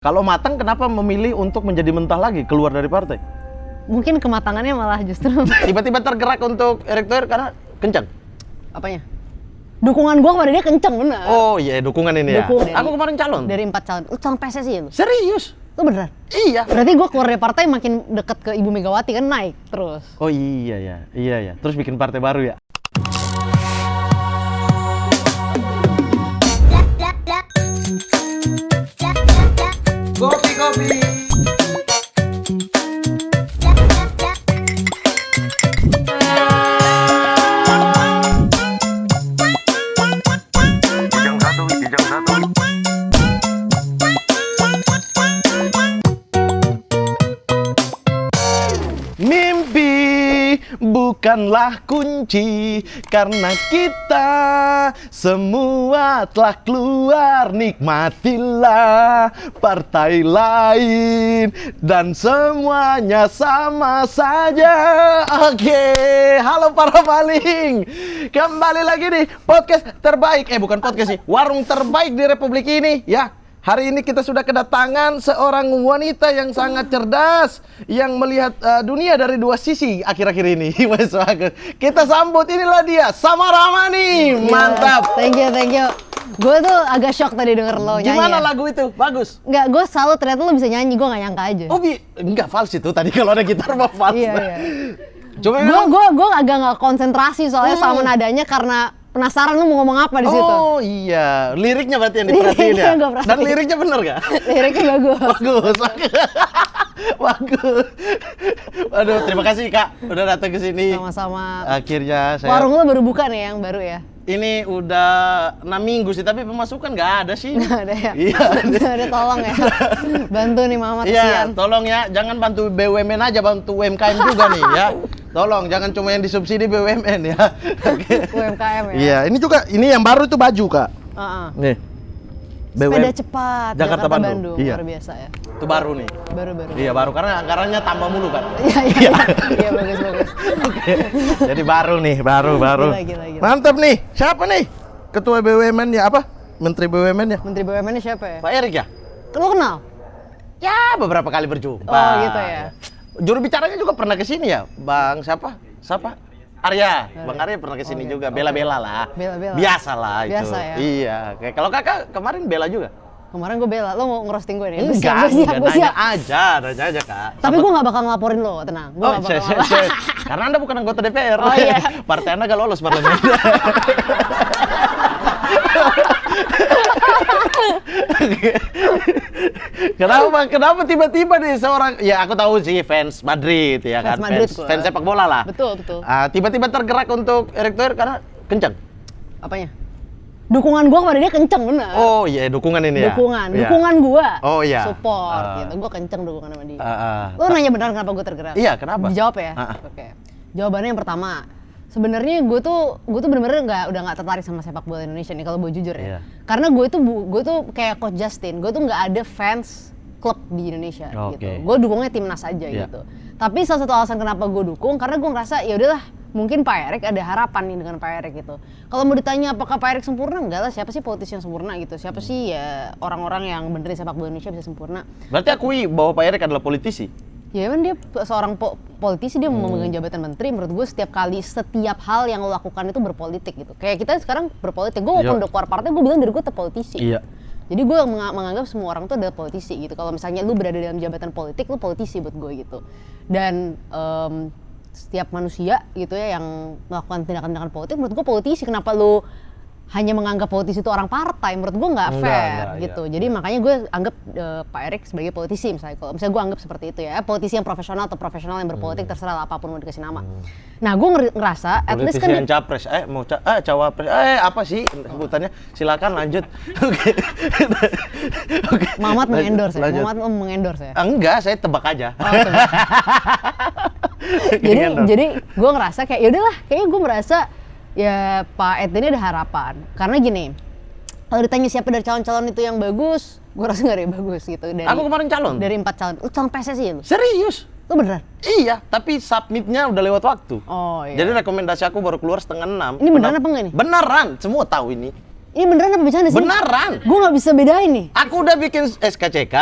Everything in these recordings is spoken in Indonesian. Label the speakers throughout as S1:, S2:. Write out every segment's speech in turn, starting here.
S1: Kalau matang, kenapa memilih untuk menjadi mentah lagi, keluar dari partai?
S2: Mungkin kematangannya malah justru
S1: Tiba-tiba tergerak untuk Erick Thohir karena kencang?
S2: apanya? Dukungan gua kepada dia kenceng bener.
S1: Oh iya, dukungan ini ya?
S2: Dukung dari-
S1: Aku kemarin calon.
S2: Dari 4 calon. Lu calon PSSI ya lu?
S1: Serius?
S2: Lu beneran?
S1: Iya.
S2: Berarti gua keluar dari partai makin deket ke Ibu Megawati kan naik terus.
S1: Oh iya ya. Terus bikin partai baru ya? Kopi.
S3: Kijang satu.
S1: Mimpi bukanlah kunci, karena kita semua telah keluar. Nikmatilah partai lain dan semuanya sama saja. Oke, halo para maling, kembali lagi nih podcast terbaik, bukan podcast sih, warung terbaik di Republik ini ya. Hari ini kita sudah kedatangan seorang wanita yang sangat cerdas, yang melihat dunia dari dua sisi akhir-akhir ini. Mas Bagus. Kita sambut, inilah dia, Samara Amani. Mantap.
S2: Thank you. Gue tuh agak shock tadi denger lo nyanyi.
S1: Gimana
S2: ya.
S1: lagu itu? Bagus.
S2: Enggak, gue salut ternyata lo bisa nyanyi, gue gak nyangka aja.
S1: Oh, enggak fals itu tadi, kalau ada gitar mah fals.
S2: Iya.
S1: Cuma memang-
S2: Gue agak nggak konsentrasi soalnya sama nadanya karena penasaran lu mau ngomong apa di situ.
S1: Oh iya, liriknya berarti yang diperhatiin
S2: Liriknya
S1: ya.
S2: gua perhatiin.
S1: Dan liriknya bener gak?
S2: Liriknya bagus.
S1: Bagus. Waduh, terima kasih Kak udah datang ke sini.
S2: Sama-sama.
S1: Akhirnya saya.
S2: Warung lu baru buka nih yang baru ya?
S1: Ini udah 6 minggu sih, tapi pemasukan nggak ada sih.
S2: Nggak ada ya?
S1: Iya.
S2: Udah tolong ya. Bantu nih Mama
S1: Iya,
S2: kesian.
S1: tolong ya, jangan bantu BUMN aja, bantu UMKM juga nih ya. Tolong, jangan cuma yang disubsidi BUMN ya.
S2: UMKM ya?
S1: Iya, ini yang baru itu baju Kak.
S2: Heeh.
S1: Nih.
S2: Sepeda cepat,
S1: Jakarta Bandung. Iya.
S2: luar biasa ya.
S1: Itu baru nih.
S2: Baru.
S1: Iya, baru karena anggarannya tambah mulu kan.
S2: Iya, bagus.
S1: Oke. Jadi baru nih, baru.
S2: Gila.
S1: Mantap nih. Siapa nih? Ketua BUMN ya apa? Menteri BUMN ya?
S2: Menteri BUMN ini siapa ya?
S1: Pak Erick ya?
S2: Lu kenal?
S1: Ya, beberapa kali berjumpa.
S2: Oh, gitu ya.
S1: Juru bicaranya juga pernah ke sini ya, Bang siapa? Arya. Bang Arya pernah ke sini
S2: Oke,
S1: juga,
S2: oke.
S1: bela-bela lah.
S2: Bela-bela.
S1: Biasa lah itu.
S2: Biasa ya?
S1: Iya. Kayak kalau Kakak kemarin bela juga?
S2: Kemarin gue bela, lo mau ngerosting gue nih? Gua
S1: Enggak,
S2: siap, gue
S1: nanya
S2: siap.
S1: nanya aja Kak.
S2: Tapi gue gak bakal ngelaporin lo, tenang. Gue gak bakal ngelaporin.
S1: Karena Anda bukan anggota DPR.
S2: Oh, iya.
S1: Partai Anda gak lolos parlemen. Kenapa tiba-tiba nih seorang, ya aku tahu sih fans Madrid ya kan,
S2: Fans Madrid gua.
S1: fans sepak bola lah.
S2: Betul.
S1: Tiba-tiba tergerak untuk Erick Thohir karena kencang.
S2: Apanya? Dukungan gue kepada dia kenceng bener.
S1: Oh iya, dukungan ini ya. Iya.
S2: Dukungan gue.
S1: Oh, iya.
S2: Support gitu. Gue kenceng dukungan sama dia.
S1: Ah.
S2: Lo nanya benar kenapa gue tergerak?
S1: Iya, kenapa?
S2: Dijawab ya.
S1: Ah.
S2: Oke. Jawabannya yang pertama. Sebenarnya gue tuh bener-bener udah nggak tertarik sama sepak bola Indonesia nih kalau gue jujur
S1: Iya.
S2: ya. Karena gue tuh kayak Coach Justin. Gue tuh nggak ada fans klub di Indonesia
S1: Oke.
S2: gitu. Gue dukungnya timnas aja
S1: Iya.
S2: gitu. Tapi salah satu alasan kenapa gue dukung karena gue ngerasa ya udahlah, mungkin Pak Erick ada harapan nih dengan Pak Erick gitu. Kalau mau ditanya apakah Pak Erick sempurna, enggak lah, siapa sih politisi yang sempurna gitu. Siapa sih ya orang-orang yang benerin sepak bola Indonesia bisa sempurna.
S1: Berarti akui bahwa Pak Erick adalah politisi.
S2: Ya emang dia seorang politisi, dia memegang jabatan menteri. Menurut gue setiap hal yang lo lakukan itu berpolitik gitu. Kayak kita sekarang berpolitik, gue walaupun udah keluar partai, gue bilang dari gue tetap politisi.
S1: Iya.
S2: Jadi gue menganggap semua orang tuh adalah politisi gitu. Kalau misalnya lu berada dalam jabatan politik, lu politisi buat gue gitu. Dan setiap manusia gitu ya yang melakukan tindakan-tindakan politik, menurut gue politisi. Kenapa lu hanya menganggap politisi itu orang partai? Menurut gue nggak fair gitu.
S1: Iya.
S2: Jadi makanya gue anggap Pak Erick sebagai politisi misalnya. Kalau misalnya gue anggap seperti itu ya, politisi yang profesional atau profesional yang berpolitik, terserah lah apapun mau dikasih nama. Nah gue ngerasa at least
S1: Politisi
S2: kan
S1: yang capres, cawapres, apa sih sebutannya? Silakan lanjut. Oke.
S2: Mamat mengendorse ya.
S1: Lanjut.
S2: Mamat mengendorse ya.
S1: Enggak, saya tebak aja.
S2: Oh, jadi gue ngerasa kayak yaudahlah, kayaknya gue merasa ya Pak Ed ini ada harapan. Karena gini, kalau ditanya siapa dari calon-calon itu yang bagus, gue rasa nggak ada yang bagus gitu.
S1: Aku kemarin calon.
S2: Dari 4 calon. Lu calon PSSI ya lu?
S1: Serius?
S2: Lu beneran?
S1: Iya, tapi submitnya udah lewat waktu.
S2: Oh iya.
S1: Jadi rekomendasi aku baru keluar 5:30.
S2: Ini beneran apa enggak nih?
S1: Beneran, semua tahu ini.
S2: Ini beneran apa bercanda sih?
S1: Beneran.
S2: Gue nggak bisa bedain nih.
S1: Aku udah bikin SKCK.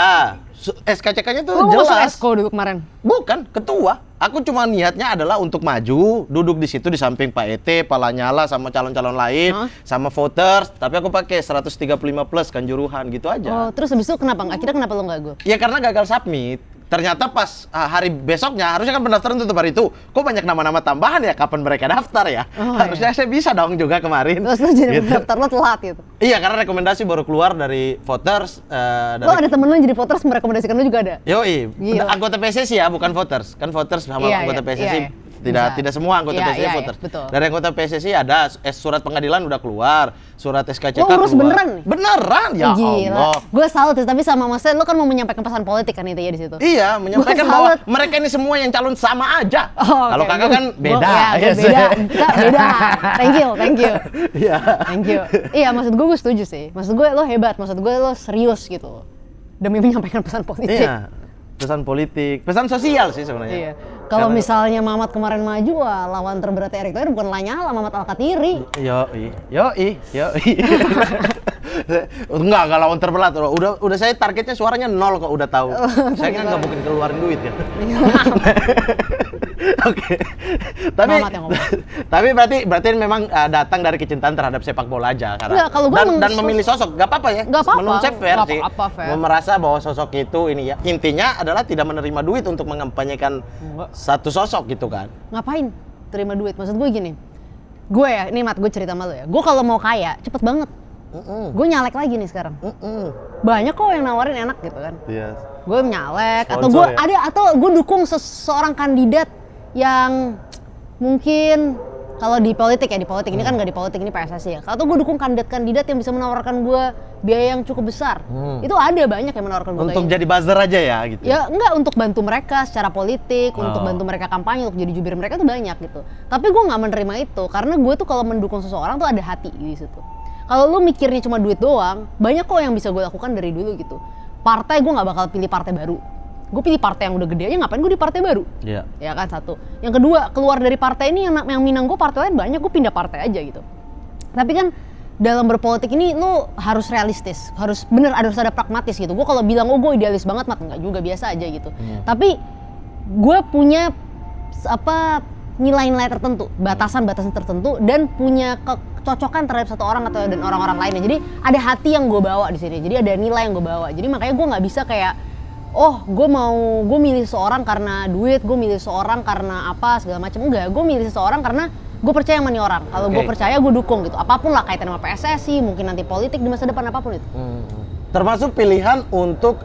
S1: SKCK-nya tuh
S2: Lu masuk
S1: jelas.
S2: Esko dulu kemarin?
S1: Bukan, ketua. Aku cuma niatnya adalah untuk maju, duduk di situ di samping Pak ET, Pak Lanyala sama calon-calon lain, sama voters. Tapi aku pakai 135 plus Kanjuruhan gitu aja.
S2: Oh, terus habis itu kenapa? Akhirnya kenapa lo nggak gue?
S1: Ya karena gagal submit. Ternyata pas hari besoknya, harusnya kan pendaftaran tutup hari itu. Kok banyak nama-nama tambahan ya, kapan mereka daftar ya? Harusnya saya bisa dong juga kemarin.
S2: Terus lo jadi pendaftar lo telat gitu?
S1: Iya, karena rekomendasi baru keluar dari voters.
S2: Lo ada temen lo yang jadi voters merekomendasikan lo juga ada?
S1: Yoi,
S2: Gila.
S1: anggota PSSI ya, bukan voters. Kan voters sama anggota PSSI. Tidak semua anggota PSSI voters.
S2: Betul.
S1: Dari anggota PSSI ada surat pengadilan udah keluar, surat SKCK
S2: Lo urus
S1: keluar.
S2: beneran nih?
S1: Beneran, ya Allah.
S2: Gue salut tuh, tapi sama maksudnya lo kan mau menyampaikan pesan politik kan itu ya di situ.
S1: Iya, menyampaikan bahwa mereka ini semua yang calon sama aja. Kalau
S2: okay.
S1: kakak kan beda.
S2: Gue beda. Kita beda. Thank you.
S1: Iya.
S2: Thank you. Iya, maksud gue setuju sih. Maksud gue lo hebat, maksud gue lo serius gitu. Demi menyampaikan pesan politik.
S1: Iya. Pesan politik, pesan sosial sih sebenarnya.
S2: Iya. Kalau misalnya Mamat kemarin maju, lawan terberat Erick Thohir bukan Lanyala, Mamat Alkatiri.
S1: Yoi. Enggak lawan terberat. Udah saya targetnya suaranya 0 kok, udah tahu. Saya kan nggak mungkin keluarin duit kan. Oke. Tapi berarti memang datang dari kecintaan terhadap sepak bola aja karena
S2: Enggak, kalau gua
S1: dan memilih sosok. Enggak apa-apa ya.
S2: Nggak apa-apa.
S1: Menurut saya fair sih.
S2: Fair.
S1: Merasa bahwa sosok itu ini ya. Intinya adalah tidak menerima duit untuk mengampanyekan satu sosok gitu kan.
S2: Ngapain terima duit? Maksud gue gini. Gue ya, ini Mat, gue cerita sama lo ya. Gue kalau mau kaya, cepet banget. Gue nyalek lagi nih sekarang. Banyak kok yang nawarin enak gitu kan.
S1: Yes.
S2: Gue nyalek
S1: Sponsor
S2: atau gue
S1: ya?
S2: atau gue dukung seseorang kandidat yang mungkin kalau di politik ini kan nggak di politik, ini PSSI ya. Atau gue dukung kandidat-kandidat yang bisa menawarkan gue biaya yang cukup besar. Itu ada banyak yang menawarkan gue.
S1: Untuk jadi buzzer aja ya gitu.
S2: Ya enggak, untuk bantu mereka secara politik, untuk bantu mereka kampanye, untuk jadi jubir mereka tuh banyak gitu. Tapi gue nggak menerima itu karena gue tuh kalau mendukung seseorang tuh ada hati di situ. Kalau lu mikirnya cuma duit doang, banyak kok yang bisa gue lakukan dari dulu gitu. Partai gue nggak bakal pilih partai baru. Gue pilih partai yang udah gede aja, ngapain gue di partai baru? Iya. Ya kan, satu. Yang kedua, keluar dari partai ini yang minang gue partai lain banyak, gue pindah partai aja gitu. Tapi kan dalam berpolitik ini lu harus realistis, harus ada pragmatis gitu. Gue kalau bilang gue idealis banget, Mat, enggak juga, biasa aja gitu. Tapi gue punya nilai-nilai tertentu, batasan-batasan tertentu, dan punya kecocokan terhadap satu orang atau dan orang-orang lainnya. Jadi ada hati yang gue bawa di sini. Jadi ada nilai yang gue bawa. Jadi makanya gue nggak bisa kayak, gue milih seorang karena duit, gue milih seorang karena apa segala macam. Enggak, gue milih seseorang karena gue percaya sama nih orang. Kalau gue percaya, gue dukung gitu. Apapun lah kaitan sama PSSI, mungkin nanti politik di masa depan, apapun itu.
S1: Termasuk pilihan untuk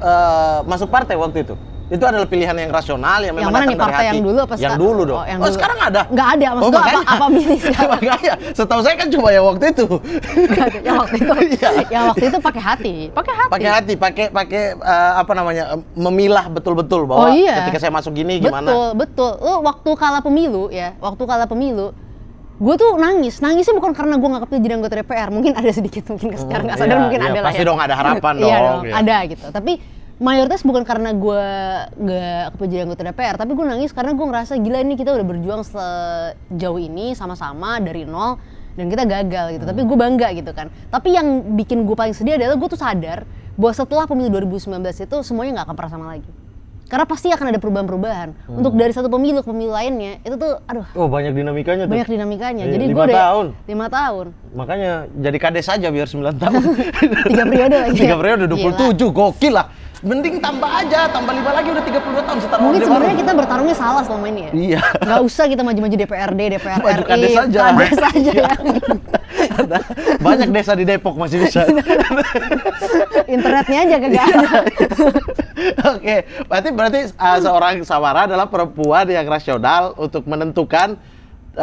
S1: masuk partai waktu itu. Itu adalah pilihan yang rasional yang memang
S2: mana
S1: datang
S2: nih, partai
S1: dari hati.
S2: yang dulu apa
S1: yang dulu dong.
S2: yang
S1: dulu. Sekarang ada?
S2: Nggak ada, maksud gue apa milih siapa?
S1: Makanya, setahu saya kan cuma yang waktu itu.
S2: yang waktu itu pakai hati.
S1: Pakai memilah betul-betul bahwa ketika saya masuk gini gimana.
S2: Betul. Lo waktu kalah pemilu, gue tuh nangisnya bukan karena gue nggak kepilih jadi anggota DPR, mungkin ada sedikit, mungkin secara nggak sadar mungkin ada lah ya.
S1: Pasti dong ada harapan dong.
S2: Iya dong, ada gitu. Tapi mayoritas bukan karena gue nggak kepilih jadi anggota DPR, tapi gue nangis karena gue ngerasa gila ini kita udah berjuang sejauh ini sama-sama dari nol dan kita gagal gitu. Tapi gue bangga gitu kan. Tapi yang bikin gue paling sedih adalah gue tuh sadar bahwa setelah pemilu 2019 itu semuanya nggak akan pernah sama lagi. Karena pasti akan ada perubahan-perubahan. Untuk dari satu pemilu ke pemilu lainnya, itu tuh aduh.
S1: Oh, banyak dinamikanya tuh.
S2: Banyak dinamikanya. Jadi
S1: 5 tahun.
S2: 5 tahun.
S1: Makanya jadi kades aja biar 9 tahun.
S2: 3 periode lagi.
S1: 3 periode 27, gokil lah. Mending tambah aja, tambah 5 lagi udah 32 tahun setara.
S2: Mungkin sebenarnya kita bertarungnya salah selama ini ya.
S1: Iya.
S2: Nggak usah kita maju-maju DPRD, DPR RI.
S1: Maju kades aja.
S2: Kades aja ya.
S1: Banyak desa di Depok masih bisa.
S2: Internetnya aja kagak ada.
S1: Oke, berarti seorang Samara adalah perempuan yang rasional untuk menentukan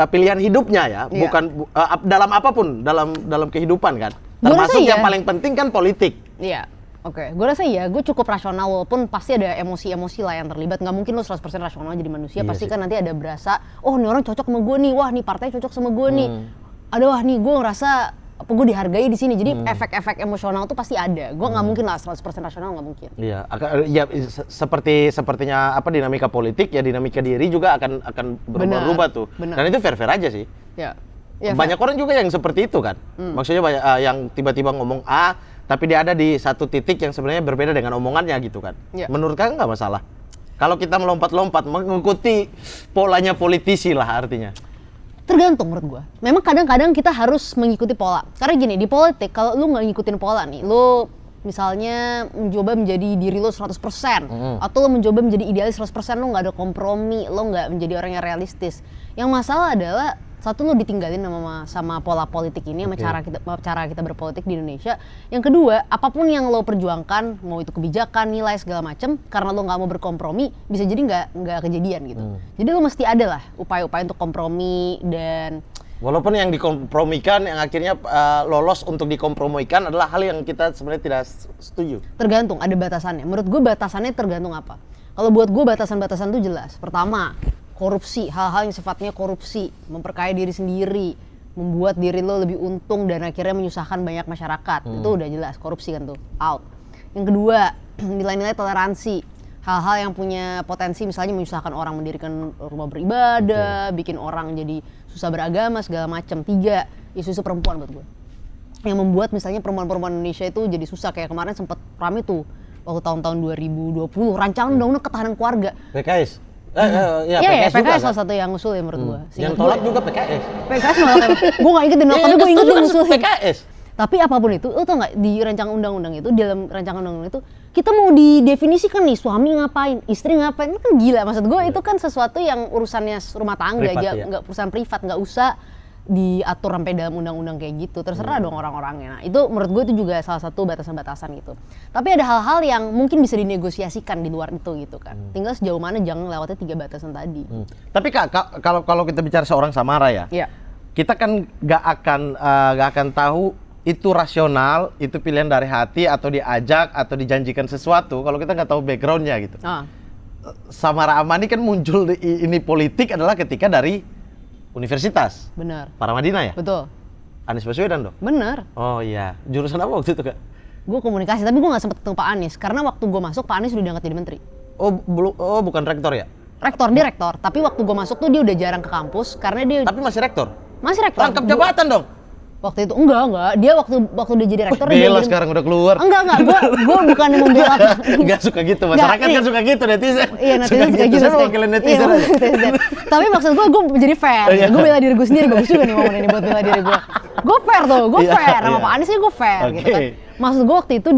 S1: pilihan hidupnya ya, bukan dalam apapun, dalam kehidupan kan. Termasuk yang paling penting kan politik.
S2: Iya. Oke, gue rasa gue cukup rasional walaupun pasti ada emosi-emosi lah yang terlibat. Nggak mungkin lo 100% rasional jadi manusia, pasti kan nanti ada berasa, oh ini orang cocok sama gue nih, wah nih partai cocok sama gue nih. Ada wah nih gue ngerasa gue dihargai di sini. Jadi efek-efek emosional tuh pasti ada. Gue nggak mungkin lah 100% rasional, nggak mungkin.
S1: Iya, sepertinya dinamika politik ya, dinamika diri juga akan berubah-ubah tuh.
S2: Bener.
S1: Dan itu fair-fair aja sih.
S2: Ya. Iya,
S3: Banyak orang juga yang seperti itu kan. Maksudnya banyak yang tiba-tiba ngomong A, tapi dia ada di satu titik yang sebenarnya berbeda dengan omongannya gitu kan.
S2: Iya.
S3: Menurut kalian nggak masalah? Kalau kita melompat-lompat mengikuti polanya politisi lah artinya.
S2: Tergantung menurut gue. Memang kadang-kadang kita harus mengikuti pola. Karena gini, di politik kalau lu nggak ngikutin pola nih, lu misalnya mencoba menjadi diri lo 100%, atau lo mencoba menjadi idealis 100%, lo nggak ada kompromi, lo nggak menjadi orang yang realistis. Yang masalah adalah satu, lo ditinggalin sama pola politik ini, sama cara kita berpolitik di Indonesia. Yang kedua, apapun yang lo perjuangkan, mau itu kebijakan, nilai segala macam, karena lo nggak mau berkompromi, bisa jadi nggak kejadian gitu. Jadi lo mesti ada lah upaya-upaya untuk kompromi. Dan
S3: Walaupun yang dikompromikan, yang akhirnya lolos untuk dikompromikan adalah hal yang kita sebenarnya tidak setuju.
S2: tergantung, ada batasannya. Menurut gue batasannya tergantung apa. Kalau buat gue batasan-batasan itu jelas. Pertama, korupsi, hal-hal yang sifatnya korupsi, memperkaya diri sendiri, membuat diri lo lebih untung dan akhirnya menyusahkan banyak masyarakat. Itu udah jelas, korupsi kan tuh, out. Yang kedua, nilai-nilai toleransi. Hal-hal yang punya potensi misalnya menyusahkan orang, mendirikan rumah beribadah, bikin orang jadi susah beragama, segala macam. 3, isu-isu perempuan buat gue. Yang membuat misalnya perempuan-perempuan Indonesia itu jadi susah, kayak kemarin sempat rame tuh waktu tahun-tahun 2020, rancangan undang-undang ketahanan keluarga.
S3: PKS?
S2: Iya,
S3: PKS juga
S2: PKS
S3: kan?
S2: salah satu yang ngusul ya menurut gua.
S3: Yang tolak juga PKS.
S2: PKS malah gue gak inget deh, tapi gue inget dia ngusulin.
S3: PKS.
S2: Tapi apapun itu, lo tau gak di rancangan undang-undang itu, dalam rancangan undang-undang itu, kita mau didefinisikan nih, suami ngapain, istri ngapain, itu kan gila. Maksud gue itu kan sesuatu yang urusannya rumah tangga
S3: Privat,
S2: aja,
S3: ya?
S2: nggak perusahaan privat, nggak usah diatur sampai dalam undang-undang kayak gitu. Terserah dong orang-orangnya. Nah itu menurut gue itu juga salah satu batasan-batasan gitu. Tapi ada hal-hal yang mungkin bisa dinegosiasikan di luar itu gitu kan. Tinggal sejauh mana jangan lewatnya 3 batasan tadi.
S3: Tapi Kak, kalau kita bicara seorang Samara ya,
S2: Iya.
S3: kita kan nggak akan tahu itu rasional, itu pilihan dari hati atau diajak atau dijanjikan sesuatu kalau kita nggak tahu backgroundnya gitu. Samara Amani kan muncul ini politik adalah ketika dari universitas
S2: Benar.
S3: Paramadina ya?
S2: Betul.
S3: Anies Baswedan dong?
S2: Benar.
S3: Oh iya, jurusan apa waktu itu Kak?
S2: Gue komunikasi, tapi gue gak sempet ketemu Pak Anies. Karena waktu gue masuk, Pak Anies udah diangkat jadi menteri.
S3: Oh bukan rektor ya?
S2: Dia rektor. Tapi waktu gue masuk tuh dia udah jarang ke kampus. Karena dia
S3: Tapi masih rektor?
S2: masih rektor.
S3: Rangkap jabatan dong?
S2: Waktu itu, enggak. Dia waktu dia jadi rektor. dia
S3: Bela
S2: jadi-
S3: sekarang udah keluar.
S2: Enggak. Gue bukan membela.
S3: Nggak suka gitu, masyarakat kan suka gitu, netizen.
S2: Iya, netizen suka gitu.
S3: Saya mau wakilin netizen
S2: Iya,
S3: aja.
S2: netizen. Tapi maksud gue jadi fair.
S3: Oh, iya.
S2: Gue bela diri gue sendiri, bagus juga nih momen ini buat bela diri gue. Gue fair tuh, gue
S3: Iya,
S2: fair. Sama
S3: iya.
S2: Pak Anies sih gue fair gitu kan.
S3: Oke.
S2: Maksud gue waktu itu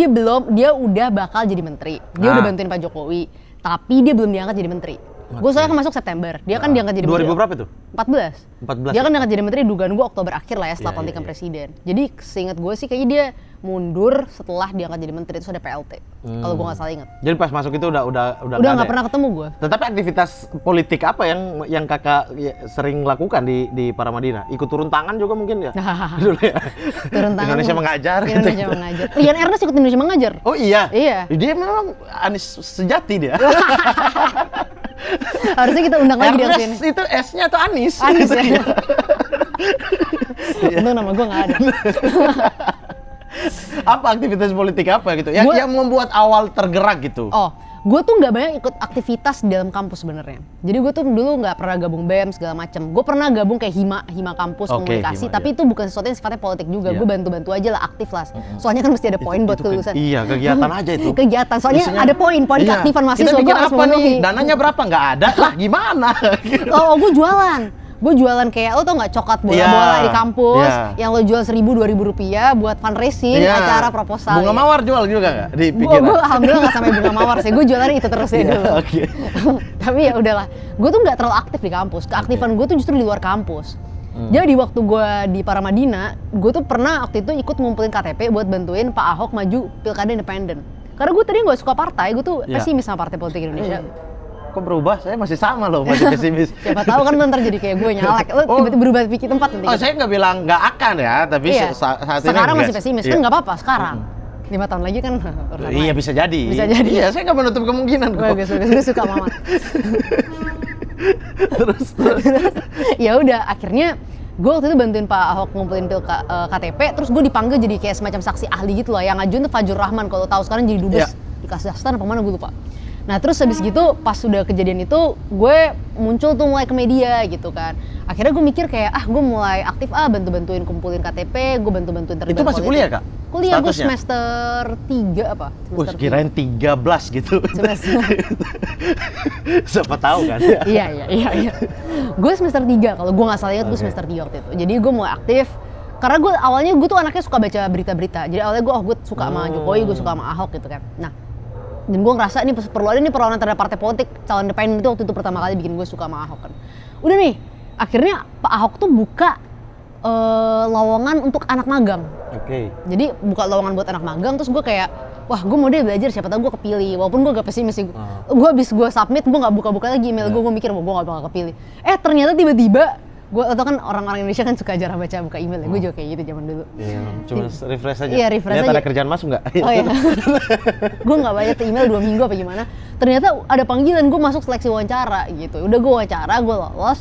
S2: dia udah bakal jadi menteri. Dia udah bantuin Pak Jokowi. Tapi dia belum diangkat jadi menteri. Gue soalnya kan masuk September, dia kan diangkat jadi menteri.
S3: 2000 berapa tuh?
S2: 14.
S3: 14
S2: Dia kan
S3: ya?
S2: diangkat jadi menteri, dugaan gue Oktober akhir lah ya setelah
S3: Iya,
S2: pelantikan
S3: iya.
S2: presiden. Jadi seingat gue sih kayaknya dia mundur setelah diangkat jadi menteri, itu ada PLT. Kalau gue nggak salah ingat.
S3: Jadi pas masuk itu udah
S2: Udah
S3: ada
S2: nggak
S3: ya?
S2: pernah ketemu gue.
S3: Tetapi aktivitas politik apa yang kakak sering lakukan di Paramadina? Ikut turun tangan juga mungkin ya? Dulu ya?
S2: Turun tangan.
S3: Indonesia mengajar.
S2: Indonesia mengajar. Rian Ernest ikut Indonesia mengajar.
S3: Oh iya?
S2: Iya.
S3: Dia memang Anies sejati dia.
S2: Harusnya kita undang lagi dia ke sini.
S3: Ernest itu S-nya atau Anis?
S2: Anies
S3: Gitu,
S2: ya.
S3: iya.
S2: Untung nama gue nggak ada.
S3: Apa aktivitas politik apa gitu? Yang membuat awal tergerak gitu?
S2: Oh, gue tuh nggak banyak ikut aktivitas di dalam kampus sebenarnya. Jadi gue tuh dulu nggak pernah gabung BEM segala macam. Gue pernah gabung kayak hima kampus
S3: Oke,
S2: komunikasi,
S3: hima,
S2: tapi
S3: iya.
S2: itu bukan sesuatu yang sifatnya politik juga.
S3: Iya.
S2: Gue bantu-bantu aja lah, aktif lah. Soalnya kan mesti ada poin buat kelulusan.
S3: Iya, kegiatan aja itu.
S2: Kegiatan, soalnya
S3: Isinya-
S2: ada poin
S3: Iya.
S2: keaktifan mahasiswa.
S3: Kita
S2: Gue
S3: bikin
S2: harus
S3: apa nih?
S2: memenuhi.
S3: Dananya berapa? Nggak ada. Lah gimana?
S2: Oh, gue jualan. Gue jualan kayak, lo tau nggak coklat bola-bola
S3: Iya,
S2: di kampus,
S3: iya.
S2: yang lo jual 1.000-2.000 rupiah buat fundraising,
S3: Iya.
S2: acara proposal.
S3: Bunga mawar jual juga nggak di
S2: Gue
S3: pikiran?
S2: alhamdulillah nggak sampai bunga mawar sih, gue jualannya itu terus ya
S3: Iya,
S2: dulu.
S3: oke.
S2: Tapi ya udahlah, gue tuh nggak terlalu aktif di kampus. Keaktifan gue tuh justru di luar kampus. Jadi waktu gue di Paramadina, gue tuh pernah waktu itu ikut ngumpulin KTP buat bantuin Pak Ahok maju pilkada independen. Karena gue tadi nggak suka partai, gue tuh
S3: Iya.
S2: pesimis sama partai politik Indonesia.
S3: Kok berubah? Saya masih sama loh, masih pesimis.
S2: Siapa tahu kan ntar jadi kayak gue nyalek. Lo
S3: Oh.
S2: tiba-tiba berubah pikir tempat nanti.
S3: Oh, saya nggak bilang nggak akan ya, tapi
S2: Iya.
S3: saat ini
S2: Sekarang masih
S3: enggak.
S2: pesimis,
S3: Iya.
S2: kan nggak apa-apa sekarang. 5 tahun lagi kan urusan
S3: Iya
S2: lain.
S3: bisa jadi.
S2: Bisa jadi.
S3: Iya, saya nggak menutup kemungkinan kok.
S2: Bagus, gue suka Mama.
S3: terus.
S2: Ya udah, akhirnya gue waktu itu bantuin Pak Ahok ngumpulin KTP, terus gue dipanggil jadi kayak semacam saksi ahli gitu loh. Yang ngajuin tuh Fajrul Rahman, kalau tahu sekarang jadi dubes
S3: Iya.
S2: di Kazakhstan apa mana gue lupa. Nah terus habis gitu pas sudah kejadian itu gue muncul tuh mulai ke media gitu kan. Akhirnya gue mikir kayak gue mulai aktif bantu-bantuin kumpulin KTP, gue bantu-bantuin terlibat
S3: Itu masih
S2: politik.
S3: kuliah Kak?
S2: Kuliah gue
S3: Statusnya?
S2: semester 3 apa? Semester
S3: Kirain 13 gitu.
S2: Semester.
S3: Siapa tahu kan?
S2: Iya. Gue semester 3 kalau gue nggak salah ingat gue semester 3 waktu itu. Jadi gue mulai aktif karena gue awalnya gue tuh anaknya suka baca berita-berita. Jadi awalnya gue suka sama Jokowi, gue suka sama Ahok gitu kan. Nah, dan gue ngerasa ini perlawanan terhadap partai politik, calon independen itu waktu itu pertama kali bikin gue suka sama Ahok kan. Udah nih, akhirnya Pak Ahok tuh buka lowongan untuk anak magang.
S3: Oke.
S2: Jadi buka lowongan buat anak magang, terus gue kayak, wah gue mau deh belajar, siapa tahu gue kepilih. Walaupun gue gak pesimis sih, gue abis gue submit, gue gak buka-buka lagi email gue mikir, gue gak bakal kepilih. Ternyata tiba-tiba, gue atau kan orang-orang Indonesia kan suka jarang baca buka email ya, gue juga kayak gitu zaman dulu.
S3: Iya, cuma refresh aja.
S2: Iya, refresh
S3: Ternyata
S2: aja.
S3: ada kerjaan masuk nggak?
S2: Oh iya, gue nggak baca tuh email 2 minggu apa gimana. Ternyata ada panggilan, gue masuk seleksi wawancara gitu. Udah gue wawancara, gue lolos.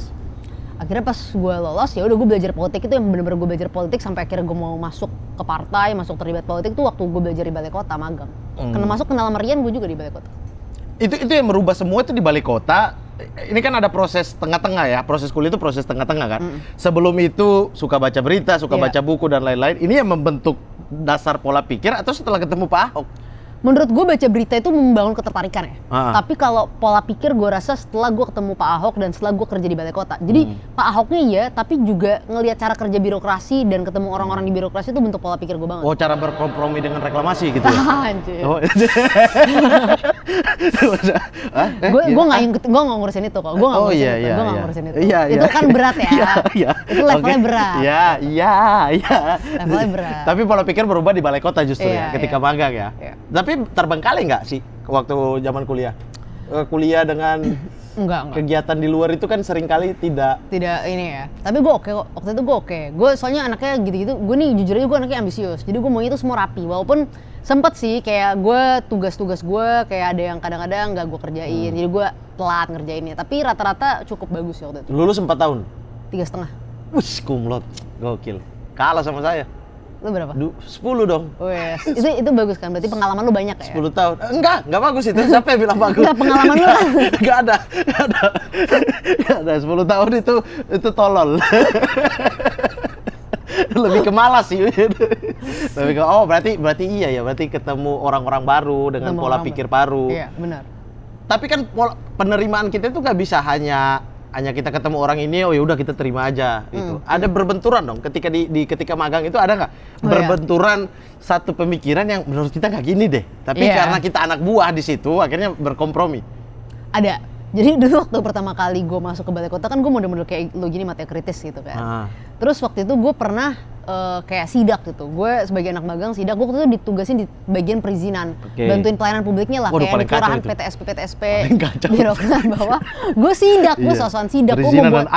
S2: Akhirnya pas gue lolos ya udah gue belajar politik itu yang bener-bener gue belajar politik sampai akhirnya gue mau masuk ke partai, masuk terlibat politik tuh waktu gue belajar di balai kota magang. Karena masuk kenal sama Rian, gue juga di balai kota.
S3: Itu yang merubah semua itu di balik kota. Ini kan ada proses tengah-tengah ya, proses kuliah itu proses tengah-tengah kan. Sebelum itu suka baca berita, suka baca buku dan lain-lain. Ini yang membentuk dasar pola pikir atau setelah ketemu Pak Ahok?
S2: Menurut gue baca berita itu membangun ketertarikan ya. Tapi kalau pola pikir gue rasa setelah gue ketemu Pak Ahok dan setelah gue kerja di balai kota. Jadi Pak Ahoknya iya, tapi juga ngelihat cara kerja birokrasi dan ketemu orang-orang di birokrasi itu bentuk pola pikir gue banget.
S3: Oh, cara berkompromi dengan reklamasi gitu ya?
S2: Anjir.
S3: Oh,
S2: Gue nggak ngurusin itu kok. Gue nggak ngurusin itu. Gue nggak ngurusin itu. Itu kan berat ya. Itu levelnya berat.
S3: Iya.
S2: Levelnya berat.
S3: Tapi pola pikir berubah di balai kota justru ya, ketika magang ya. Tapi terbengkalai nggak sih waktu zaman kuliah? Kuliah dengan
S2: Enggak.
S3: kegiatan di luar itu kan seringkali tidak
S2: ini ya. Tapi gue oke kok. Waktu itu gue oke. Gue soalnya anaknya gitu-gitu. Gue nih jujur aja gue anaknya ambisius. Jadi gue maunya itu semua rapi. Walaupun sempet sih kayak gue tugas-tugas gue kayak ada yang kadang-kadang nggak gue kerjain. Jadi gue telat ngerjainnya. Tapi rata-rata cukup bagus ya waktu itu.
S3: lulus 4 tahun.
S2: 3,5.
S3: Wih, kumlot. Gokil. Kalah sama saya.
S2: Lu berapa?
S3: 10 dong.
S2: Wes. itu bagus kan? Berarti pengalaman lu banyak ya?
S3: 10 tahun. Enggak bagus itu. Siapa yang bilang bagus?
S2: Enggak, pengalaman lu lah.
S3: Enggak ada. 10 tahun itu tolol. Lebih ke malas sih. Lebih ke berarti iya ya, berarti ketemu orang-orang baru dengan pola pikir baru.
S2: Iya, benar.
S3: Tapi kan penerimaan kita itu nggak bisa hanya kita ketemu orang ini, oh ya udah kita terima aja gitu. Ada berbenturan dong ketika ketika magang itu ada nggak berbenturan satu pemikiran yang menurut kita nggak gini deh. Tapi karena kita anak buah di situ akhirnya berkompromi.
S2: Ada. Jadi dulu waktu pertama kali gue masuk ke balai kota kan gue model-model kayak lo gini materi kritis gitu kan. Terus waktu itu gue pernah kayak sidak gitu. Gue sebagai anak magang sidak, gue waktu itu ditugasin di bagian perizinan, bantuin pelayanan publiknya lah.
S3: Waduh,
S2: kayak di kelurahan
S3: itu.
S2: PTSP, birokrat bawah. Gue sidak, gue sosokan sidak. Gue mau buat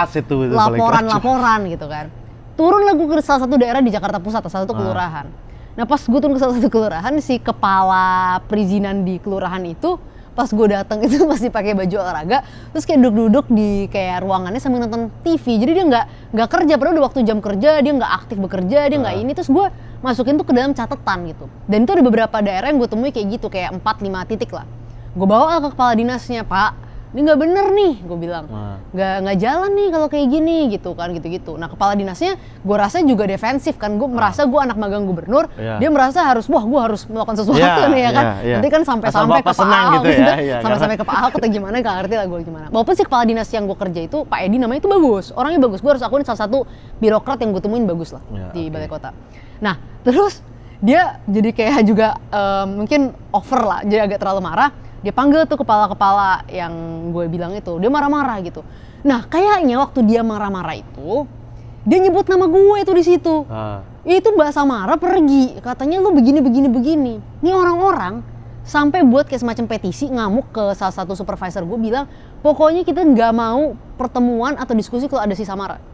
S2: laporan gitu kan. Turun lah gue ke salah satu daerah di Jakarta Pusat, salah satu kelurahan. Nah pas gue turun ke salah satu kelurahan, si kepala perizinan di kelurahan itu pas gue datang itu masih pakai baju olahraga, terus kayak duduk-duduk di kayak ruangannya sambil nonton TV. Jadi dia nggak kerja, padahal udah waktu jam kerja dia nggak aktif bekerja, dia nggak ini. Terus gue masukin tuh ke dalam catatan gitu. Dan itu ada beberapa daerah yang gue temui kayak gitu, kayak 4-5 titik lah. Gue bawa ke kepala dinasnya, Pak, ini nggak bener nih, gue bilang, nggak jalan nih kalau kayak gini gitu kan, gitu-gitu. Nah kepala dinasnya gue rasa juga defensif kan, gue merasa gue anak magang gubernur, dia merasa harus gue harus melakukan sesuatu nih ya kan. Nanti kan sampai-sampai ke Pak Ahok gitu, sampai-sampai ke Pak Ahok atau gimana, nggak ngerti lah gue gimana. Walaupun sih kepala dinas yang gue kerja itu Pak Edi namanya itu bagus, orangnya bagus, gue harus akuin salah satu birokrat yang gue temuin bagus lah di balai kota. Nah terus dia jadi kayak juga mungkin over lah, jadi agak terlalu marah. Dia panggil tuh kepala-kepala yang gue bilang itu, dia marah-marah gitu. Nah kayaknya waktu dia marah-marah itu, dia nyebut nama gue tuh di situ. Itu Mbak Samara pergi, katanya lu begini. Ini orang-orang sampai buat kayak semacam petisi, ngamuk ke salah satu supervisor gue bilang, pokoknya kita nggak mau pertemuan atau diskusi kalau ada si Samara.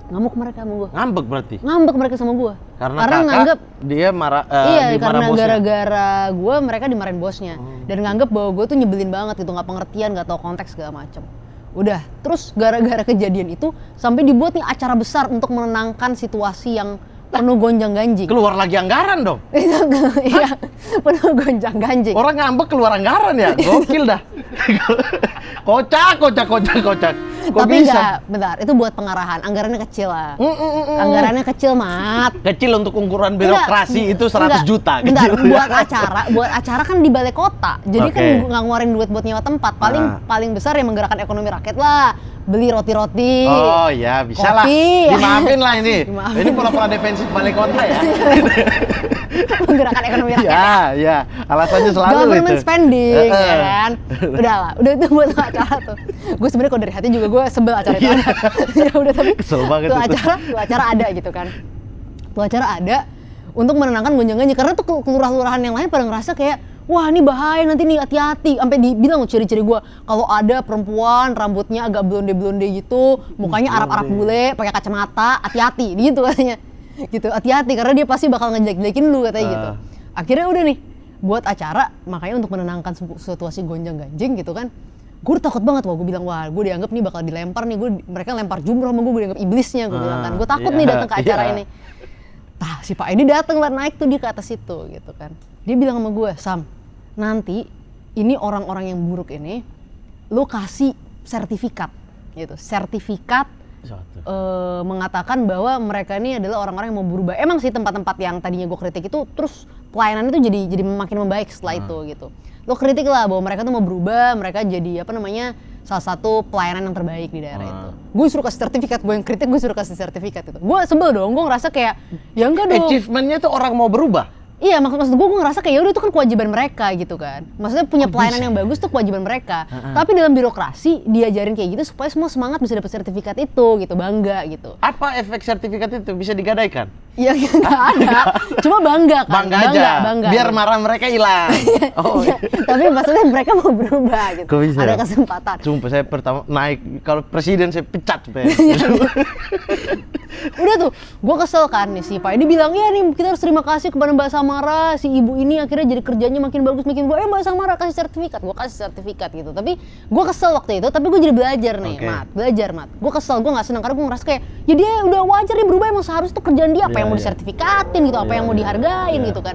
S2: Ngamuk mereka sama gue.
S3: Ngambek berarti?
S2: Ngambek mereka sama gue.
S3: Karena nganggep dia marah.
S2: Iya, karena gara-gara gue mereka dimarahin bosnya. Dan nganggep bahwa gue tuh nyebelin banget gitu, nggak pengertian, nggak tahu konteks segala macem. Udah, terus gara-gara kejadian itu sampai dibuat nih acara besar untuk menenangkan situasi yang penuh gonjang-ganjing.
S3: Keluar lagi anggaran dong.
S2: Iya, penuh gonjang-ganjing.
S3: Orang ngambek keluar anggaran ya, gokil dah. Kocak. Kok
S2: Tapi
S3: bisa?
S2: enggak, bentar, itu buat pengarahan. Anggarannya kecil lah. Anggarannya kecil, Mat.
S3: Kecil untuk ukuran birokrasi itu 100
S2: Enggak,
S3: juta.
S2: bentar,
S3: kecil.
S2: buat acara kan di balai kota. Jadi kan
S3: Oke.
S2: nggak ngeluarin duit buat nyewa tempat. Paling besar yang menggerakkan ekonomi rakyat lah. Beli roti-roti.
S3: Oh ya, bisa lah.
S2: Kopi.
S3: Dimaafin lah ini.
S2: Dimaafin.
S3: Ini pola-pola defensif balai kota ya.
S2: Menggerakkan ekonomi rakyat.
S3: Ya. Alasannya selalu
S2: Government
S3: itu.
S2: spending, ya kan? Udah itu buat acara tuh. Gue sebenarnya kalau dari hati juga gue sebel acara itu ada. Ya udah, tapi
S3: Kesel banget
S2: tuh
S3: itu.
S2: acara ada gitu kan. Tuh acara ada untuk menenangkan gonjang-ganjing, karena tuh kelurahan-kelurahan yang lain pada ngerasa kayak, wah ini bahaya nanti nih, hati-hati. Sampai dibilang ciri-ciri gue, kalau ada perempuan rambutnya agak blonde-blonde gitu, mukanya Arab-Arab bule, pakai kacamata, hati-hati gitu katanya. Gitu, hati-hati karena dia pasti bakal ngejelek-jelekin lu katanya gitu. Akhirnya udah nih, buat acara, makanya untuk menenangkan situasi gonjang-ganjing gitu kan, gue takut banget. Gue bilang, wah gue dianggap nih bakal dilempar nih, mereka lempar jumroh sama gue dianggap iblisnya, gue bilang kan. Gue takut nih datang ke acara ini. Nah si Pak ini datang lah, naik tuh dia ke atas itu gitu kan. Dia bilang sama gue, Sam, nanti ini orang-orang yang buruk ini, lu kasih sertifikat gitu, sertifikat mengatakan bahwa mereka ini adalah orang-orang yang mau berubah. Emang sih tempat-tempat yang tadinya gue kritik itu, terus pelayanan itu jadi makin membaik setelah itu gitu. Lo kritik lah bahwa mereka tuh mau berubah, mereka jadi salah satu pelayanan yang terbaik di daerah itu. Gue suruh kasih sertifikat, gue yang kritik gue suruh kasih sertifikat itu. Gue sebel dong, gue ngerasa kayak ya enggak dong.
S3: Achievementnya tuh orang mau berubah.
S2: Iya, maksud gue ngerasa kayak yaudah itu kan kewajiban mereka gitu kan. Maksudnya punya pelayanan yang bagus tuh kewajiban mereka. Tapi dalam birokrasi diajarin kayak gitu supaya semua semangat bisa dapat sertifikat itu gitu, bangga gitu.
S3: Apa efek sertifikat itu bisa digadaikan?
S2: Ya nggak ada, cuma bangga kan.
S3: Bangga aja, biar
S2: gitu.
S3: marah mereka hilang.
S2: Iya, tapi maksudnya mereka mau berubah gitu.
S3: Kok bisa?
S2: Ada kesempatan.
S3: Sumpah saya pertama naik, kalau presiden saya pecat.
S2: Udah tuh, gue kesel kan nih si Pak ini bilang, ya nih kita harus terima kasih kepada Mbak Samara, si ibu ini akhirnya jadi kerjanya makin bagus, makin bagus. Mbak Samara kasih sertifikat, gue kasih sertifikat gitu. Tapi gue kesel waktu itu, tapi gue jadi belajar nih, Mat. Gue kesel, gue nggak senang karena gue ngerasa kayak, ya dia udah wajar dia berubah, emang seharusnya tuh kerjaan dia, apa yang mau disertifikatin gitu, apa yang mau dihargain gitu kan.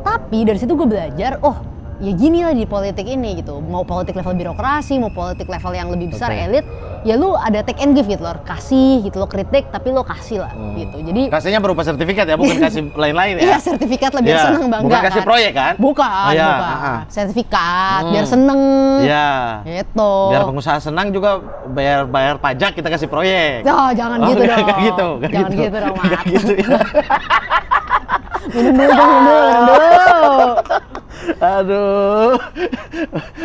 S2: Tapi dari situ gue belajar, oh ya gini lah di politik ini gitu, mau politik level birokrasi, mau politik level yang lebih besar elit, ya lu ada take and give gitu loh, kasih gitu, lo kritik tapi lo kasih lah gitu. Jadi
S3: kasihnya berupa sertifikat ya, bukan kasih lain-lain ya?
S2: Iya, sertifikat lah biar seneng, bangga.
S3: Bukan kasih
S2: kan?
S3: proyek kan?
S2: Bukan. Sertifikat biar seneng.
S3: Iya.
S2: Gitu.
S3: Biar pengusaha senang juga bayar pajak, kita kasih proyek.
S2: Oh, jangan gitu dong.
S3: Gak gitu.
S2: Jangan gitu dong, Mat.
S3: Gak gitu ya.
S2: Minum dulu.
S3: Aduh.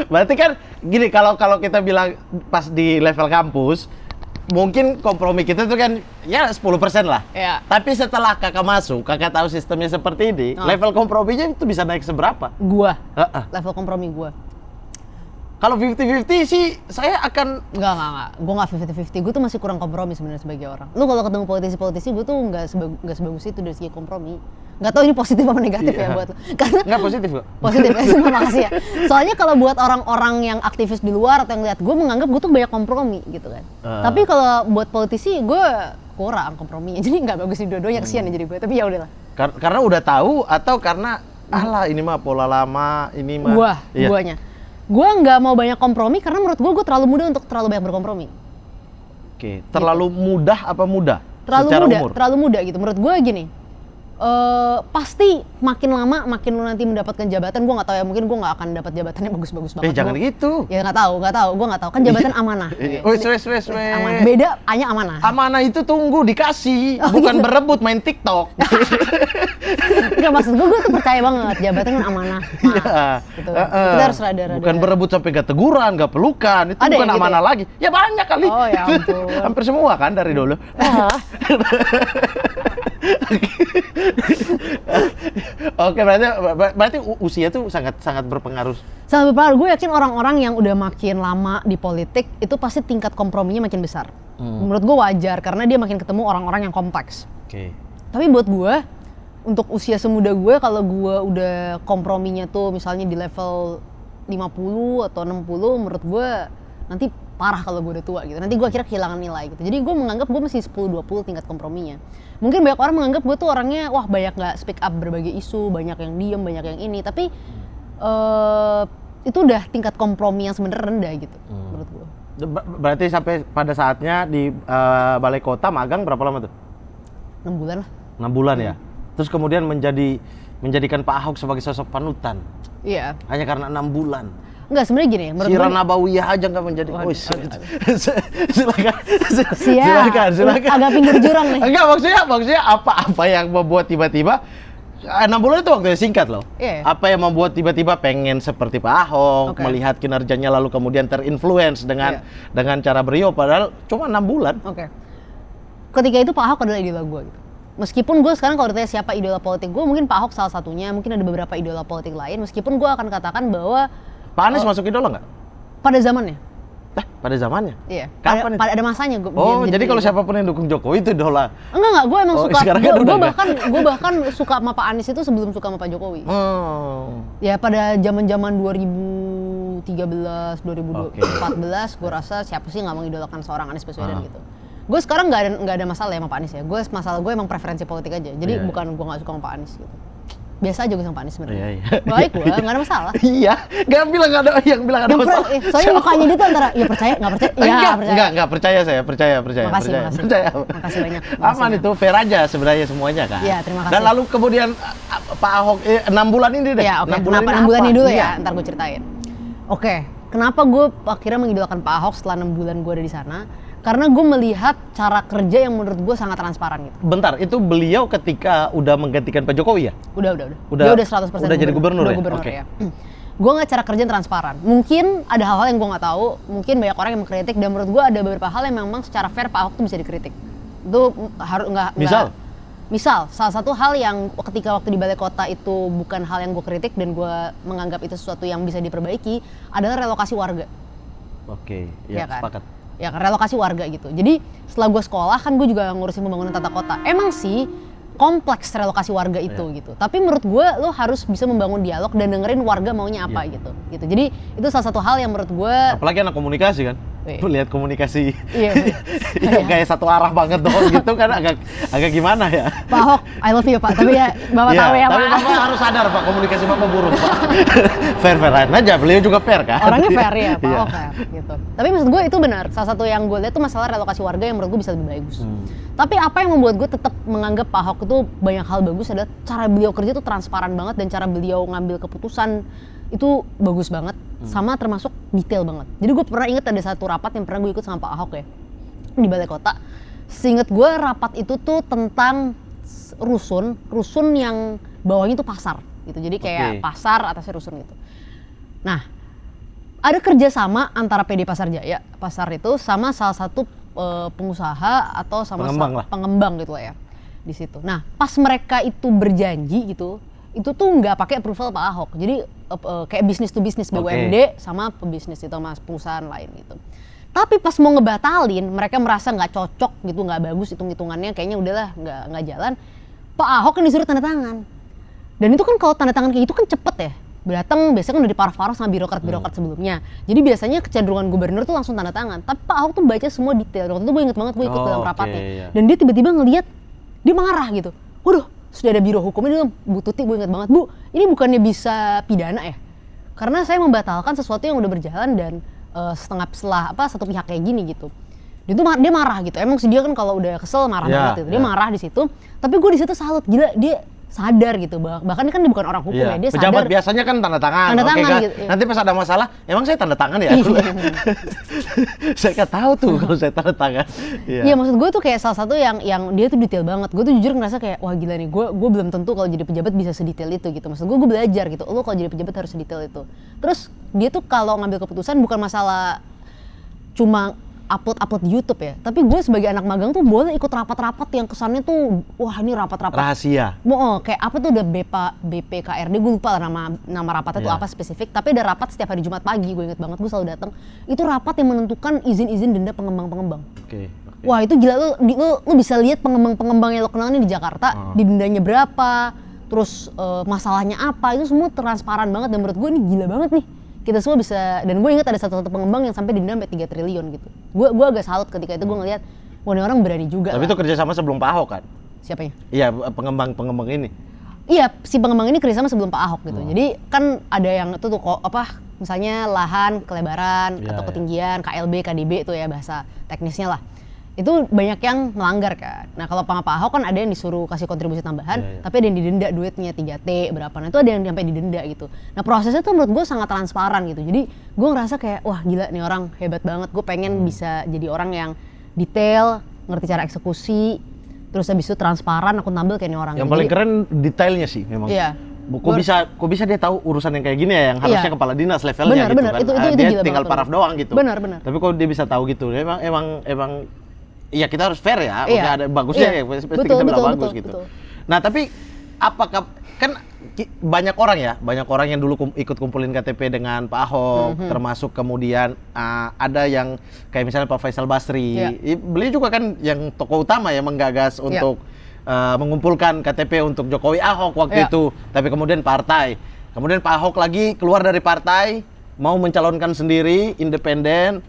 S3: Berarti kan gini, kalau kita bilang pas di level kampus, mungkin kompromi kita tuh kan ya 10% lah.
S2: Iya.
S3: Tapi setelah kakak masuk, kakak tahu sistemnya seperti ini, level komprominya itu bisa naik seberapa?
S2: Gua. Level kompromi gua.
S3: Kalau 50-50 sih saya akan
S2: Enggak. Gue nggak 50-50. Gue tuh masih kurang kompromi sebenarnya sebagai orang. Lu kalau ketemu politisi-politisi, gue tuh nggak sebagus itu dari segi kompromi. Nggak tahu ini positif apa negatif ya buat lu. Karena
S3: nggak positif kok.
S2: Positif ya, semua makasih ya. Soalnya kalau buat orang-orang yang aktivis di luar atau yang lihat gue, menganggap gue tuh banyak kompromi gitu kan. Tapi kalau buat politisi, gue kurang komprominya. Jadi nggak bagus di dua-duanya, kesian ya jadi gue. Tapi ya udahlah.
S3: Karena udah tahu atau karena ini mah pola lama, ini mah.
S2: Guanya. Gue nggak mau banyak kompromi karena menurut gue terlalu muda untuk terlalu banyak berkompromi.
S3: Oke, terlalu mudah apa muda?
S2: Terlalu muda gitu. Menurut gue gini, pasti makin lama makin lu nanti mendapatkan jabatan. Gue nggak tahu ya, mungkin gue nggak akan dapat jabatan yang bagus-bagus banget.
S3: Jangan gitu.
S2: Ya nggak tahu. Gue nggak tahu. Kan jabatan amanah.
S3: Wes.
S2: Amanah. Beda, hanya amanah.
S3: Amanah itu tunggu dikasih, bukan berebut main TikTok.
S2: Enggak, maksud gue tuh percaya banget jabatan kan amanah. Gitu. Kita harus rada-rada.
S3: Bukan berebut sampai gak teguran, gak pelukan, itu
S2: ada
S3: bukan
S2: gitu
S3: amanah
S2: ya?
S3: lagi. Ya banyak kali.
S2: Oh ya ampun.
S3: Hampir semua kan dari dulu. Oke, berarti usia tuh sangat berpengaruh.
S2: Sangat berpengaruh. Gue yakin orang-orang yang udah makin lama di politik itu pasti tingkat komprominya makin besar. Menurut gue wajar karena dia makin ketemu orang-orang yang kompleks. Tapi buat gue, untuk usia semuda gue, kalau gue udah komprominya tuh misalnya di level 50 atau 60, menurut gue nanti parah kalau gue udah tua gitu. Nanti gue akhirnya kehilangan nilai gitu. Jadi gue menganggap gue masih 10-20 tingkat komprominya. Mungkin banyak orang menganggap gue tuh orangnya wah banyak nggak speak up berbagai isu, banyak yang diem, banyak yang ini. Tapi itu udah tingkat kompromi yang sebenarnya rendah gitu menurut gue.
S3: Berarti sampai pada saatnya di balai kota magang berapa lama tuh?
S2: 6 bulan lah.
S3: 6 bulan ya? Terus kemudian menjadikan Pak Ahok sebagai sosok panutan?
S2: Iya.
S3: Hanya karena 6 bulan?
S2: Enggak, sebenarnya gini menurut
S3: Sirah
S2: gue.
S3: Nabawiyah aja nggak menjadi. Silakan.
S2: Siap.
S3: Silakan.
S2: Agak pinggir jurang nih.
S3: Enggak, maksudnya apa yang membuat tiba-tiba 6 bulan itu waktunya singkat loh.
S2: Iya.
S3: Apa yang membuat tiba-tiba pengen seperti Pak Ahok, melihat kinerjanya lalu kemudian terinfluence dengan cara beliau padahal cuma 6 bulan.
S2: Oke. Ketika itu Pak Ahok adalah idola gue gitu. Meskipun gue sekarang kalau ditanya siapa idola politik gue, mungkin Pak Ahok salah satunya, mungkin ada beberapa idola politik lain. Meskipun gue akan katakan bahwa
S3: Pak Anies masuk idola nggak?
S2: pada zamannya.
S3: Pada zamannya?
S2: Iya.
S3: Kapan itu?
S2: Ada masanya gue.
S3: Jadi kalau siapapun yang dukung Jokowi itu idola.
S2: Enggak, gue emang suka. Gue
S3: Kan
S2: bahkan suka sama Pak Anies itu sebelum suka sama Pak Jokowi.
S3: Oh.
S2: Ya pada zaman-zaman 2013, 2014, gue rasa siapa sih nggak mengidolakan seorang Anies Baswedan gitu. Gue sekarang nggak ada masalah ya sama Pak Anies ya. Masalah gue emang preferensi politik aja. Jadi bukan gue nggak suka sama Pak Anies gitu. Biasa aja gue sama Pak Anies sebenarnya. Baik gue, nggak ada masalah.
S3: Iya, nggak bilang nggak ada masalah.
S2: Soalnya mukanya dia tuh antara ya percaya, nggak percaya. Iya, percaya.
S3: Nggak percaya saya, percaya.
S2: Makasih.
S3: Percaya.
S2: Makasih banyak.
S3: Aman itu, fair aja sebenarnya semuanya kan.
S2: Iya, terima kasih.
S3: Dan lalu kemudian Pak Ahok 6 bulan ini deh.
S2: Iya, oke. Kenapa 6 bulan ini dulu ya? Ntar gue ceritain. Oke, kenapa gue akhirnya mengidolakan Pak Ahok setelah 6 bulan gue ada di sana? Karena gue melihat cara kerja yang menurut gue sangat transparan gitu.
S3: Bentar, itu beliau ketika udah menggantikan Pak Jokowi ya?
S2: Udah. Dia udah 100%
S3: udah jadi gubernur ya?
S2: Ya. Gue ngeliat cara kerja yang transparan. Mungkin ada hal-hal yang gue nggak tahu. Mungkin banyak orang yang mengkritik dan menurut gue ada beberapa hal yang memang secara fair Pak Ahok tuh bisa dikritik. Itu harus nggak. Misal, salah satu hal yang ketika waktu di balai kota itu bukan hal yang gue kritik dan gue menganggap itu sesuatu yang bisa diperbaiki adalah relokasi warga.
S3: Oke, ya kan? Sepakat.
S2: Ya kan, relokasi warga gitu. Jadi setelah gue sekolah kan gue juga ngurusin pembangunan tata kota. Emang sih kompleks relokasi warga itu gitu. Tapi menurut gue lo harus bisa membangun dialog dan dengerin warga maunya apa gitu. Jadi itu salah satu hal yang menurut gue.
S3: Apalagi anak komunikasi kan. Lu lihat komunikasi kayak satu arah banget dong gitu kan agak gimana ya.
S2: Pak Ahok, I love you Pak. Tapi ya Bapak tahu ya Pak.
S3: Tapi Bapak harus sadar Pak, komunikasi Bapak buruk Pak. Fair-fairan aja, beliau juga fair kan.
S2: Orangnya fair ya, Pak Ahok fair gitu. Tapi maksud gue itu benar. Salah satu yang gue lihat tuh masalah relokasi warga yang menurut gue bisa lebih bagus. Tapi apa yang membuat gue tetap menganggap Pak Ahok itu banyak hal bagus adalah cara beliau kerja tuh transparan banget dan cara beliau ngambil keputusan itu bagus banget, sama termasuk detail banget. Jadi gue pernah inget ada satu rapat yang pernah gue ikut sama Pak Ahok ya di balai kota. Seinget gue rapat itu tuh tentang rusun yang bawahnya tuh pasar gitu. Jadi kayak pasar atasnya rusun gitu. Nah, ada kerjasama antara PD Pasar Jaya, pasar itu sama salah satu pengusaha atau sama pengembang gitu lah ya di situ. Nah, pas mereka itu berjanji gitu, itu tuh nggak pakai approval Pak Ahok. Jadi kayak bisnis to bisnis BUMD sama pebisnis itu sama perusahaan lain gitu. Tapi pas mau ngebatalin, mereka merasa nggak cocok gitu, nggak bagus hitung-hitungannya, kayaknya udahlah nggak jalan. Pak Ahok yang disuruh tanda tangan. Dan itu kan kalau tanda tangan kayak itu kan cepet ya. Datang biasanya kan udah diparaf-paraf sama birokrat sebelumnya. Jadi biasanya kecenderungan gubernur tuh langsung tanda tangan. Tapi Pak Ahok tuh baca semua detail. Waktu itu gue inget banget gue ikut dalam rapatnya.
S3: Iya.
S2: Dan dia tiba-tiba ngelihat, dia marah gitu. Waduh, sudah ada biro hukumnya, dia bilang, Bu Tuti, gue inget banget, Bu, ini bukannya bisa pidana ya? Karena saya membatalkan sesuatu yang udah berjalan dan satu pihak kayak gini gitu. Dia marah gitu. Emang sih dia kan kalau udah kesel marah banget gitu. Dia marah di situ. Tapi gue di situ salut, gila dia sadar gitu. Bahkan kan dia bukan orang hukum ya, dia sadar.
S3: Pejabat biasanya kan tanda tangan. Kan? Gitu. Nanti pas ada masalah, emang saya tanda tangan ya? Saya nggak tahu tuh kalau saya tanda tangan.
S2: Iya, maksud gue tuh kayak salah satu yang dia tuh detail banget. Gue tuh jujur ngerasa kayak wah gila nih, gue belum tentu kalau jadi pejabat bisa sedetail itu gitu. Maksud gue belajar gitu. Lo kalau jadi pejabat harus sedetail itu. Terus dia tuh kalau ngambil keputusan bukan masalah cuma upload di YouTube ya. Tapi gue sebagai anak magang tuh boleh ikut rapat-rapat yang kesannya tuh wah ini rapat-rapat
S3: rahasia.
S2: Kayak apa tuh udah BPKRD, gue lupa nama rapatnya tuh apa spesifik. Tapi ada rapat setiap hari Jumat pagi, gue inget banget, gue selalu datang. Itu rapat yang menentukan izin-izin denda pengembang-pengembang. Wah itu gila, lu bisa lihat pengembang-pengembang yang lo kenal nih di Jakarta, di dendanya berapa, terus masalahnya apa, itu semua transparan banget dan menurut gue ini gila banget nih. kita semua bisa, dan gue ingat ada satu pengembang yang sampai didenda sampai 3 triliun gitu. Gue agak salut ketika itu gue ngelihat, wah ini orang berani juga.
S3: Tapi itu kerjasama sebelum Pak Ahok kan?
S2: Siapanya?
S3: Iya, pengembang ini.
S2: Iya, si pengembang ini kerjasama sebelum Pak Ahok gitu. Jadi kan ada yang itu tuh misalnya lahan, kelebaran, atau ketinggian, KLB, KDB itu ya bahasa teknisnya lah. Itu banyak yang melanggar kan. Nah kalau Pak Ahok kan ada yang disuruh kasih kontribusi tambahan, tapi ada yang didenda duitnya 3T berapa. Nah itu ada yang sampai didenda gitu. Nah prosesnya tuh menurut gue sangat transparan gitu. Jadi gue ngerasa kayak wah gila nih orang hebat banget. Gue pengen bisa jadi orang yang detail, ngerti cara eksekusi, terus habis itu transparan, akuntabel kayak nih orang.
S3: Yang paling keren detailnya sih memang.
S2: Iya.
S3: Kok bisa dia tahu urusan yang kayak gini ya, yang harusnya kepala dinas levelnya gitu
S2: bener,
S3: kan.
S2: Itu
S3: Dia
S2: gila
S3: tinggal paraf doang gitu.
S2: Benar.
S3: Tapi kok dia bisa tahu gitu, emang iya kita harus fair ya, maksudnya ada bagusnya ya, pasti kita bilang bagus gitu. Betul. Nah tapi apakah kan banyak orang yang dulu ikut kumpulin KTP dengan Pak Ahok, termasuk kemudian ada yang kayak misalnya Pak Faisal Basri, beliau juga kan yang tokoh utama ya menggagas untuk mengumpulkan KTP untuk Jokowi Ahok waktu itu, tapi kemudian partai, kemudian Pak Ahok lagi keluar dari partai, mau mencalonkan sendiri, independen,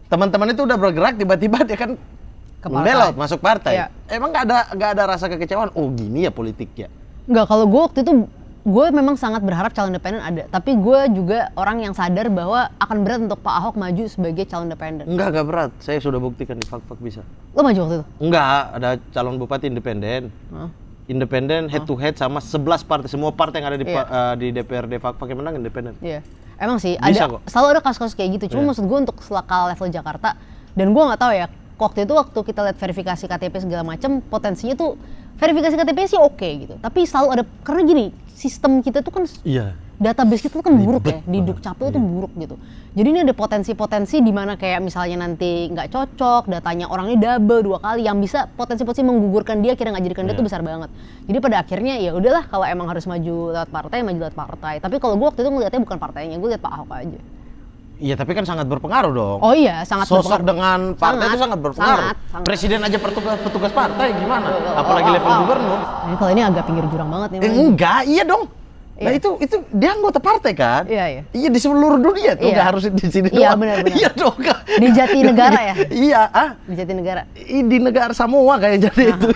S3: teman-teman itu udah bergerak tiba-tiba dia kan belot masuk partai. Emang nggak ada rasa kekecewaan? Oh gini ya politiknya? Nggak,
S2: kalau gue waktu itu gue memang sangat berharap calon independen ada, tapi gue juga orang yang sadar bahwa akan berat untuk Pak Ahok maju sebagai calon independen.
S3: Nggak berat, saya sudah buktikan di Fak-Fak bisa.
S2: Lo maju waktu itu?
S3: Nggak, ada calon bupati independen. Independen head to head sama 11 partai, semua partai yang ada di DPRD Fak-Fak yang menang independen.
S2: Iya, emang sih
S3: selalu
S2: ada kasus-kasus kayak gitu. Cuma maksud gue untuk skala level Jakarta, dan gue nggak tahu ya. Waktu kita lihat verifikasi KTP segala macam, potensinya tuh verifikasi KTP sih oke gitu. Tapi selalu ada, karena gini, sistem kita tuh kan database kita tuh kan buruk ya, di Dukcapil tuh buruk gitu. Jadi ini ada potensi-potensi di mana kayak misalnya nanti nggak cocok, datanya orangnya double 2 kali, yang bisa potensi-potensi menggugurkan dia, kira nggak jadikan dia tuh besar banget. Jadi pada akhirnya ya udahlah, kalau emang harus maju lewat partai, maju lewat partai. Tapi kalau gue waktu itu ngeliatnya bukan partainya, gue liat Pak Ahok aja.
S3: Iya, tapi kan sangat berpengaruh dong.
S2: Oh iya, sangat
S3: berpengaruh. Sosok dengan partai itu sangat berpengaruh. Sangat. Presiden aja petugas partai gimana? Apalagi level gubernur.
S2: Ini kalau ini agak pinggir jurang banget nih.
S3: Enggak, iya dong. Nah itu dia anggota partai kan?
S2: Iya.
S3: Iya di seluruh dunia tuh, nggak harus di sini doang.
S2: Iya benar.
S3: Iya dong.
S2: Di Jatinegara ya?
S3: Iya,
S2: Di Jatinegara.
S3: Di negara Samoa kayak jadi itu.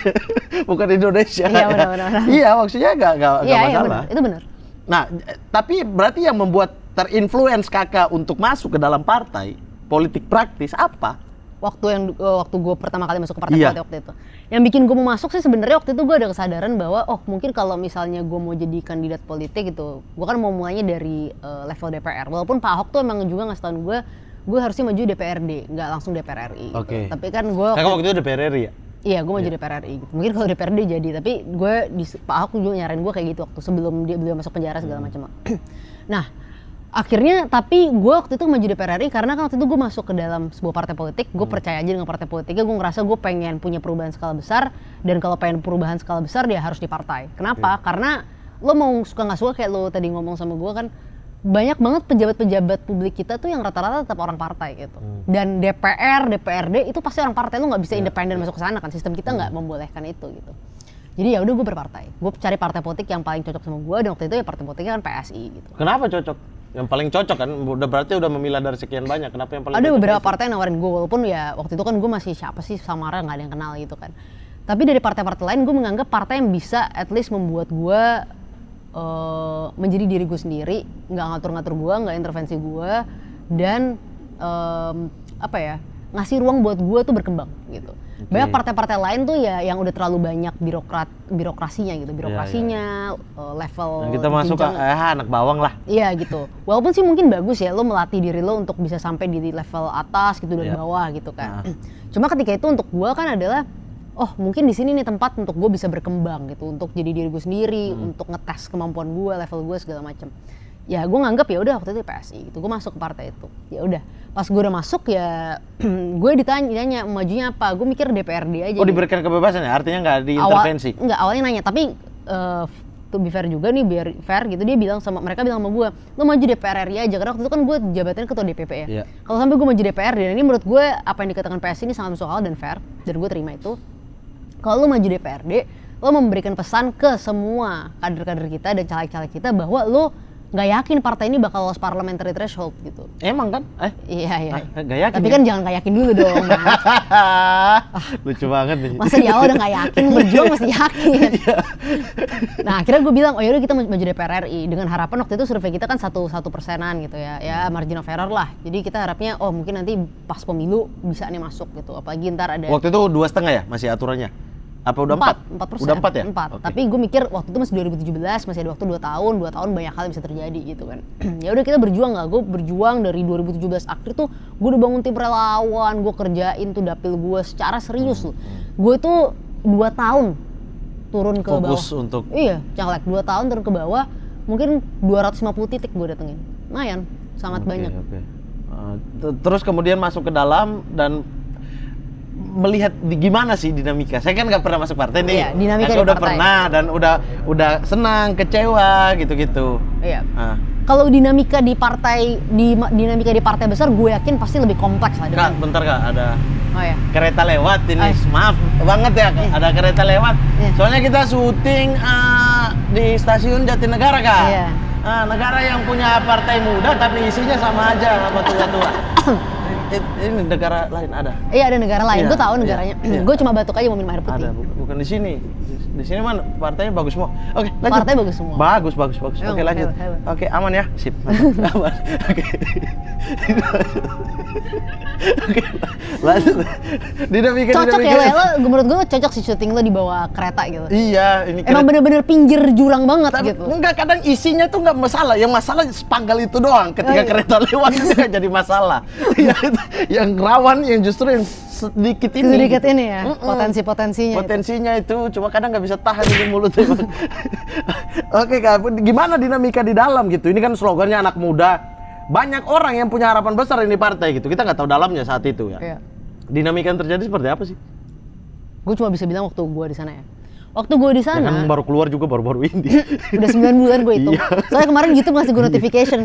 S3: Bukan Indonesia.
S2: Iya benar.
S3: Iya, maksudnya nggak masalah.
S2: Iya, itu benar.
S3: Nah, tapi berarti yang membuat terinfluence kakak untuk masuk ke dalam partai politik praktis apa?
S2: Waktu gue pertama kali masuk ke partai politik waktu itu, yang bikin gue mau masuk sih sebenarnya waktu itu gue ada kesadaran bahwa mungkin kalau misalnya gue mau jadi kandidat politik gitu, gue kan mau mulainya dari level DPR. Walaupun Pak Ahok tuh emang juga ngasih tahun gue harusnya maju DPRD, nggak langsung DPR RI.
S3: Oke.
S2: Tapi kan gue
S3: waktu itu DPR RI ya?
S2: Iya, gue mau jadi DPR RI gitu. Mungkin kalau DPRD jadi, tapi Pak Ahok juga nyaranin gue kayak gitu waktu sebelum dia masuk penjara segala macam. Nah, akhirnya tapi gue waktu itu maju DPR RI karena kan waktu itu gue masuk ke dalam sebuah partai politik, gue percaya aja dengan partai politiknya, gue ngerasa gue pengen punya perubahan skala besar, dan kalau pengen perubahan skala besar dia harus di partai. Kenapa? Karena lo mau suka nggak suka, kayak lo tadi ngomong sama gue kan, banyak banget pejabat-pejabat publik kita tuh yang rata-rata tetap orang partai gitu. Dan DPR, DPRD itu pasti orang partai, lo nggak bisa independen masuk ke sana kan, sistem kita nggak membolehkan itu gitu. Jadi ya udah gue berpartai, gue cari partai politik yang paling cocok sama gue, dan waktu itu ya partai politiknya kan PSI gitu.
S3: Kenapa cocok? Yang paling cocok kan, berarti udah memilah dari sekian banyak, kenapa yang paling
S2: ada
S3: cocok?
S2: Beberapa partai yang nawarin gue, walaupun ya waktu itu kan gue masih siapa sih, Samara, nggak ada yang kenal gitu kan. Tapi dari partai-partai lain gue menganggap partai yang bisa at least membuat gue menjadi diri gue sendiri, nggak ngatur-ngatur gue, nggak intervensi gue, dan ngasih ruang buat gue tuh berkembang gitu. Banyak partai-partai lain tuh ya yang udah terlalu banyak birokrasinya gitu, level
S3: dan kita masuk anak bawang lah.
S2: Iya gitu. Walaupun sih mungkin bagus ya lo melatih diri lo untuk bisa sampai di level atas gitu dari bawah gitu kan. Cuma ketika itu untuk gue kan adalah mungkin di sini nih tempat untuk gue bisa berkembang gitu, untuk jadi diri gue sendiri, untuk ngetes kemampuan gue, level gue segala macam. Ya gue nganggap ya udah waktu itu PSI gitu, gue masuk ke partai itu. Ya udah, pas gue udah masuk ya gue ditanya majunya apa, gue mikir DPRD aja.
S3: Diberikan kebebasan ya, artinya nggak diintervensi?
S2: Awalnya nanya, tapi to be fair juga nih, biar fair gitu, mereka bilang sama gue, lo maju DPR RI aja, karena waktu itu kan gue jabatannya ketua DPP ya. Kalau sampai gue maju DPR, dan ini menurut gue apa yang dikatakan PSI ini sangat masuk akal dan fair, dan gue terima itu. Kalau lo maju DPRD, lo memberikan pesan ke semua kader-kader kita dan caleg-caleg kita bahwa lo nggak yakin partai ini bakal lolos parliamentary threshold gitu.
S3: Emang kan?
S2: Iya.
S3: Nggak yakin.
S2: Tapi
S3: ya?
S2: kan jangan nggak yakin dulu dong.
S3: Lucu banget nih.
S2: Masa di awal udah nggak yakin, berjuang mesti yakin. Nah akhirnya gue bilang, oh yaudah kita maju DPR RI dengan harapan waktu itu survei kita kan 1% gitu ya margin of error lah. Jadi kita harapnya, oh mungkin nanti pas pemilu bisa nih masuk gitu. Apalagi ntar ada.
S3: Waktu itu 2,5 ya masih aturannya? Apa udah 4%?
S2: 4%.
S3: Udah 4 ya?
S2: 4.
S3: Okay.
S2: Tapi gue mikir waktu itu masih 2017, masih ada waktu 2 tahun banyak hal yang bisa terjadi gitu kan. Ya udah kita berjuang lah, gue berjuang dari 2017 akhir tuh gue udah bangun tim relawan, gue kerjain tuh dapil gue secara serius loh. Gue tuh 2 tahun turun ke bawah.
S3: Fokus untuk?
S2: Iya, caleg 2 tahun turun ke bawah, mungkin 250 titik gue datengin. Lumayan, sangat banyak.
S3: Terus kemudian masuk ke dalam dan melihat gimana sih dinamika. Saya kan nggak pernah masuk partai nih.
S2: Iya, dinamika di
S3: udah
S2: partai.
S3: pernah dan udah senang, kecewa gitu-gitu.
S2: Iya. Kalau dinamika di partai besar, gue yakin pasti lebih kompleks lah.
S3: Kak, bentar Kak, ada kereta lewat ini.
S2: Ay.
S3: Maaf banget ya, Kak. Ada kereta lewat. Soalnya kita syuting di stasiun Jatinegara, Kak.
S2: Iya.
S3: Negara yang punya partai muda tapi isinya sama aja sama tua-tua. Ini negara lain ada?
S2: Iya, ada negara lain.
S3: Iya,
S2: Gue tahu negaranya.
S3: iya.
S2: Gue cuma batuk aja mau minum air putih.
S3: Ada, bukan di sini. Di sini mana partainya bagus semua. Oke, lanjut.
S2: Partai bagus semua.
S3: Bagus.
S2: Emang,
S3: Oke, lanjut.
S2: hebat.
S3: Oke, aman ya? Sip. Aman. Oke. Oke, lanjut.
S2: Cocok ya lo, menurut gue cocok sih syuting lo di bawah kereta gitu.
S3: Iya, ini
S2: Emang bener-bener pinggir jurang banget gitu.
S3: Enggak, kadang isinya tuh nggak masalah. Yang masalah sepanggal itu doang. Ketika kereta lewat itu nggak jadi masalah. Yang rawan, yang justru yang sedikit ini.
S2: Sedikit ini ya, potensi-potensinya.
S3: Potensinya itu cuma kadang nggak bisa tahan di mulut. Oke Kak, gimana dinamika di dalam gitu? Ini kan slogannya anak muda. Banyak orang yang punya harapan besar ini partai gitu. Kita nggak tahu dalamnya saat itu ya.
S2: Iya.
S3: Dinamika yang terjadi seperti apa sih?
S2: Gue cuma bisa bilang waktu gue di sana ya. Waktu gue di sana,
S3: Ya kan baru keluar juga baru-baru ini.
S2: udah 9 bulan gue hitung. Soalnya kemarin YouTube ngasih gue notification.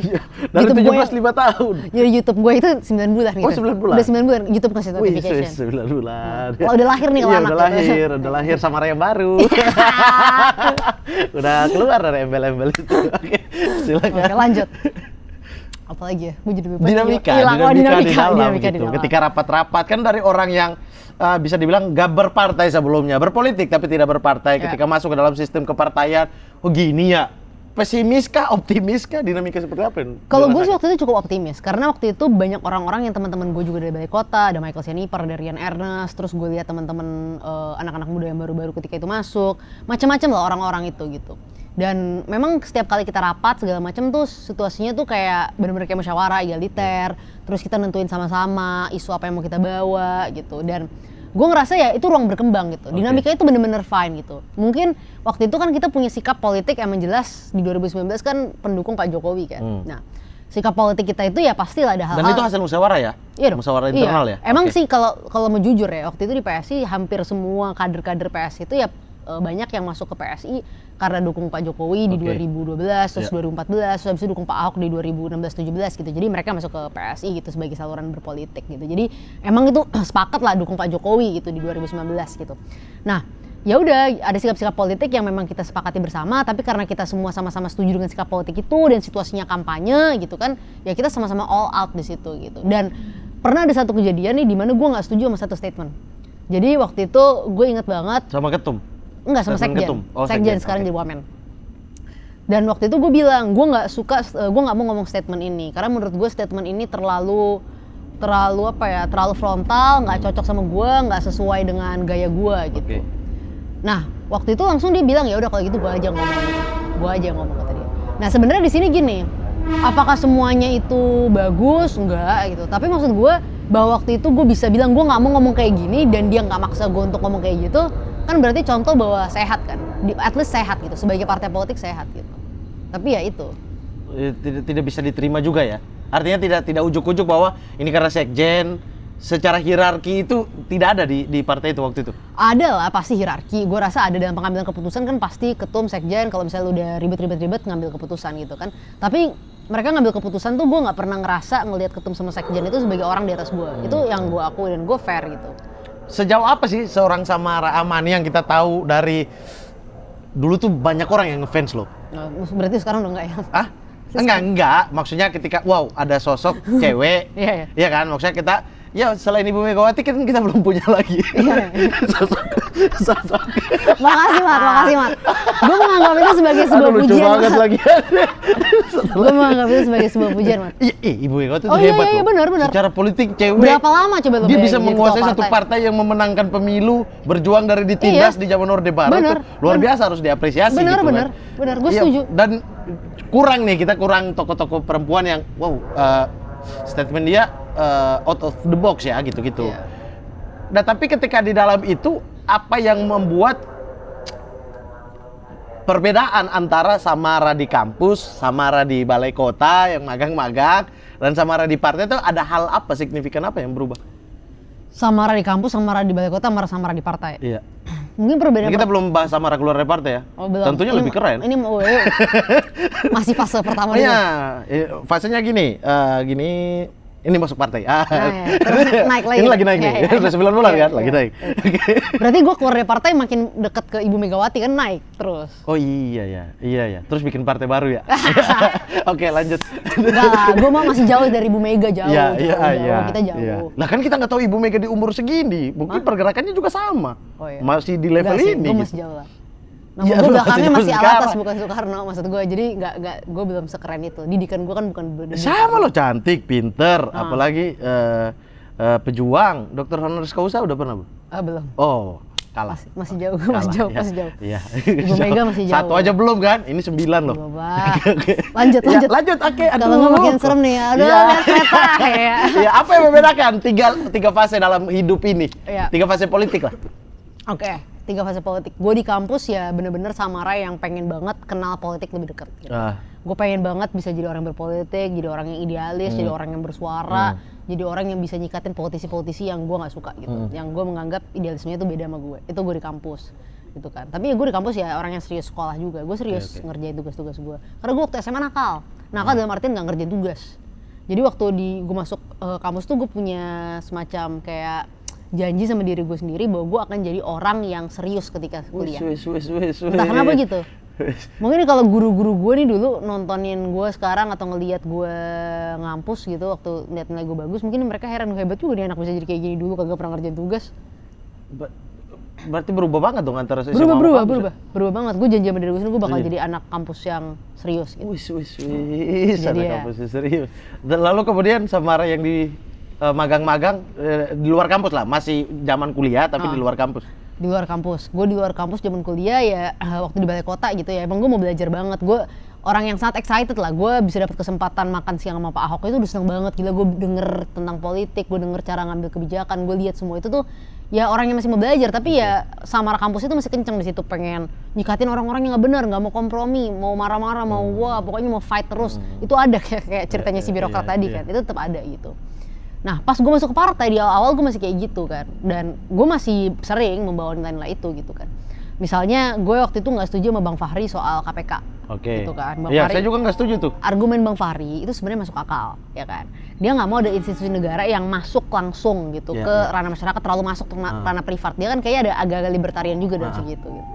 S3: Dari
S2: YouTube
S3: 17 5 tahun.
S2: Jadi YouTube gue itu 9 bulan gitu.
S3: Oh, 9 bulan?
S2: Udah 9 bulan YouTube ngasih
S3: Wih,
S2: notification.
S3: 9 bulan.
S2: Kalau udah lahir nih kalau
S3: Iya,
S2: anak
S3: udah lahir sama Raya baru. Udah keluar dari embel-embel itu. Oke, silakan.
S2: Oke, lanjut. Apalagi ya? Gue jadi lupa.
S3: Dinamika di dalam gitu. Ketika rapat-rapat kan dari orang yang bisa dibilang gak berpartai sebelumnya, berpolitik tapi tidak berpartai. Ketika masuk ke dalam sistem kepartaian, oh gini ya. Pesimis kah, optimis kah, dinamika seperti apa?
S2: Kalau gue sih waktu itu cukup optimis, karena waktu itu banyak orang-orang yang teman-teman gue juga dari balai kota, ada Michael Sianiper, ada Rian Ernest, terus gue lihat teman-teman anak-anak muda yang baru-baru ketika itu masuk, macam-macam lah orang-orang itu gitu. Dan memang setiap kali kita rapat segala macam tuh situasinya tuh kayak benar-benar kayak musyawarah egaliter, terus kita nentuin sama-sama isu apa yang mau kita bawa gitu. Dan gue ngerasa ya itu ruang berkembang gitu. Dinamikanya itu bener-bener fine gitu. Mungkin waktu itu kan kita punya sikap politik yang jelas di 2019 kan pendukung Pak Jokowi kan. Nah, sikap politik kita itu ya pastilah ada hal-hal.
S3: Dan itu hasil musyawarah ya?
S2: Iya dong.
S3: Musyawarah internal ya?
S2: Emang sih kalau mau jujur ya, waktu itu di PSI hampir semua kader-kader PSI itu ya banyak yang masuk ke PSI karena dukung Pak Jokowi di 2012, terus 2014, terus habis itu dukung Pak Ahok di 2016-17 gitu. Jadi mereka masuk ke PSI gitu sebagai saluran berpolitik gitu. Jadi emang itu sepakat lah dukung Pak Jokowi gitu di 2019 gitu. Nah, ya udah ada sikap-sikap politik yang memang kita sepakati bersama, tapi karena kita semua sama-sama setuju dengan sikap politik itu dan situasinya kampanye gitu kan, ya kita sama-sama all out di situ gitu. Dan pernah ada satu kejadian nih di mana gue nggak setuju sama satu statement. Jadi waktu itu gue inget banget.
S3: Sama ketum?
S2: Enggak, sama sekjen. Sekjen sekarang jadi wamen. Dan waktu itu gue bilang, gue nggak mau ngomong statement ini karena menurut gue statement ini terlalu frontal, nggak cocok sama gue, nggak sesuai dengan gaya gue gitu. Nah, waktu itu langsung dia bilang ya udah kalau gitu gue aja ngomong kata dia. Nah sebenarnya di sini gini, apakah semuanya itu bagus? Enggak gitu. Tapi maksud gue bahwa waktu itu gue bisa bilang gue nggak mau ngomong kayak gini dan dia nggak maksa gue untuk ngomong kayak gitu. Kan berarti contoh bahwa sehat kan, at least sehat gitu, sebagai partai politik sehat gitu. Tapi ya itu
S3: tidak bisa diterima juga ya. Artinya tidak ujuk-ujuk bahwa ini karena sekjen, secara hierarki itu tidak ada di partai itu waktu itu.
S2: Ada lah pasti hierarki. Gue rasa ada dalam pengambilan keputusan kan pasti ketum sekjen kalau misalnya lu udah ribet ngambil keputusan gitu kan. Tapi mereka ngambil keputusan tuh gue nggak pernah ngerasa ngelihat ketum sama sekjen itu sebagai orang di atas gue. Itu yang gue akui dan gue fair gitu.
S3: Sejauh apa sih seorang Samara Amani yang kita tahu dari dulu tuh banyak orang yang ngefans lo?
S2: Berarti sekarang udah enggak ya?
S3: Ah? Enggak. Maksudnya ketika wow ada sosok cewek, iya kan? Maksudnya kita, ya selain Ibu Megawati kan kita belum punya lagi sosok.
S2: Makasih Mat. Gue menganggap itu sebagai sebuah
S3: lucu
S2: pujian.
S3: banget lagi.
S2: Gue menganggap itu sebagai sebuah pujian, Mat.
S3: Iya, Ibu Megawati itu
S2: Oh
S3: hebat
S2: iya,
S3: loh.
S2: benar.
S3: Secara politik cewek.
S2: Berapa lama coba lo
S3: Dia bisa
S2: bayangin jadi
S3: menguasai
S2: ketua
S3: satu partai yang memenangkan pemilu, berjuang dari ditindas di zaman Orde Baru.
S2: Bener,
S3: Tuh, luar biasa, harus diapresiasi gitu kan.
S2: Bener, gue
S3: Iya,
S2: setuju.
S3: Dan kita kurang tokoh-tokoh perempuan yang wow, statement dia out of the box ya gitu-gitu.
S2: Iya.
S3: Nah, tapi ketika di dalam itu apa yang membuat perbedaan antara Samara di kampus, Samara di balai kota yang magang-magang, dan Samara di partai itu ada hal apa, signifikan apa yang berubah?
S2: Samara di kampus, Samara di balai kota, Samara di partai.
S3: Iya.
S2: Mungkin perbedaan.
S3: Kita belum bahas Samara keluar dari partai ya.
S2: Oh, belum.
S3: Tentunya lebih keren.
S2: Ini masih fase pertama dulu.
S3: Iya, fasenya gini, ini masuk partai.
S2: Terus naik lagi.
S3: Ini lagi naik nih. Udah 9 bulan kan, lagi naik.
S2: Berarti gue keluar dari partai makin dekat ke Ibu Megawati kan, naik terus.
S3: Oh iya ya. Terus bikin partai baru ya. Oke, lanjut.
S2: Enggak lah, gue mah masih jauh dari Ibu Mega, jauh. Kita jauh.
S3: Iya. Lah kan kita nggak tahu Ibu Mega di umur segini, mungkin pergerakannya juga sama.
S2: Oh, iya.
S3: Masih di level
S2: Enggak sih,
S3: ini.
S2: gue
S3: gitu.
S2: masih jauh lah. Nah,
S3: Ya,
S2: gue
S3: lu
S2: belakangnya
S3: masih
S2: masih
S3: jauh
S2: Alatas
S3: sekarang.
S2: bukan Soekarno, maksud gue. Jadi gue belum sekeren itu. Didikan gue kan bukan
S3: Sama lo, cantik, pinter, apalagi pejuang. Dokter honoris causa udah pernah, Bu?
S2: Belum.
S3: Oh, kalah.
S2: Masih jauh,
S3: Kalah,
S2: masih jauh.
S3: Iya.
S2: Ibu Mega masih jauh.
S3: Satu aja belum kan? Ini 9 loh.
S2: Lanjut.
S3: Lanjut, oke.
S2: Kalau gue makin serem nih, aduh, lihat kereta ya.
S3: Iya, apa yang membedakan tiga fase dalam hidup ini?
S2: Iya.
S3: 3 fase politik lah.
S2: Oke, 3 fase politik. Gue di kampus ya bener-bener Samara yang pengen banget kenal politik lebih dekat. Gitu. Gue pengen banget bisa jadi orang berpolitik, jadi orang yang idealis, jadi orang yang bersuara, jadi orang yang bisa nyikatin politisi-politisi yang gue nggak suka gitu. Yang gue menganggap idealismenya itu beda sama gue. Itu gue di kampus. Gitu kan. Tapi ya gue di kampus ya orang yang serius sekolah juga. Gue serius ngerjain tugas-tugas gue. Karena gue waktu SMA nakal. Nakal dalam artian nggak ngerjain tugas. Jadi waktu gue masuk kampus tuh gue punya semacam kayak janji sama diri gue sendiri bahwa gue akan jadi orang yang serius ketika kuliah. Entah kenapa gitu. Mungkin kalau guru-guru gue nih dulu nontonin gue sekarang atau ngelihat gue ngampus gitu waktu lihat nilai gue bagus, mungkin mereka heran, hebat juga nih anak bisa jadi kayak gini dulu kagak pernah ngerjain tugas.
S3: Berarti berubah banget dong antara SMA
S2: berubah banget. Gue janji sama diri gue sendiri gue bakal jadi anak kampus yang serius gitu.
S3: Anak kampus yang serius. Dan lalu kemudian Samara yang di magang-magang di luar kampus lah, masih zaman kuliah tapi di luar kampus.
S2: Di luar kampus, gue di luar kampus zaman kuliah ya waktu di balai kota gitu ya, emang gue mau belajar banget. Gue orang yang sangat excited lah, gue bisa dapat kesempatan makan siang sama Pak Ahok itu udah seneng banget, gila. Gue denger tentang politik, gue denger cara ngambil kebijakan, gue lihat semua itu tuh ya orang yang masih mau belajar, tapi ya Samara kampus itu masih kenceng di situ, pengen nyikatin orang-orang yang nggak benar, nggak mau kompromi, mau marah-marah, mau wah pokoknya mau fight terus. Itu ada kayak ceritanya si birokrat tadi kan, itu tetap ada gitu. Nah, pas gue masuk ke partai di awal-awal gue masih kayak gitu kan, dan gue masih sering membawa nilai-nilai itu gitu kan. Misalnya gue waktu itu nggak setuju sama Bang Fahri soal KPK, gitu kan. Bang
S3: Iya,
S2: Fahri,
S3: saya juga nggak setuju tuh.
S2: argumen Bang Fahri itu sebenarnya masuk akal, ya kan. Dia nggak mau ada institusi negara yang masuk langsung gitu ke ranah masyarakat, terlalu masuk ke ranah privat. Dia kan kayaknya ada agak-agak libertarian juga dari segitu. Gitu.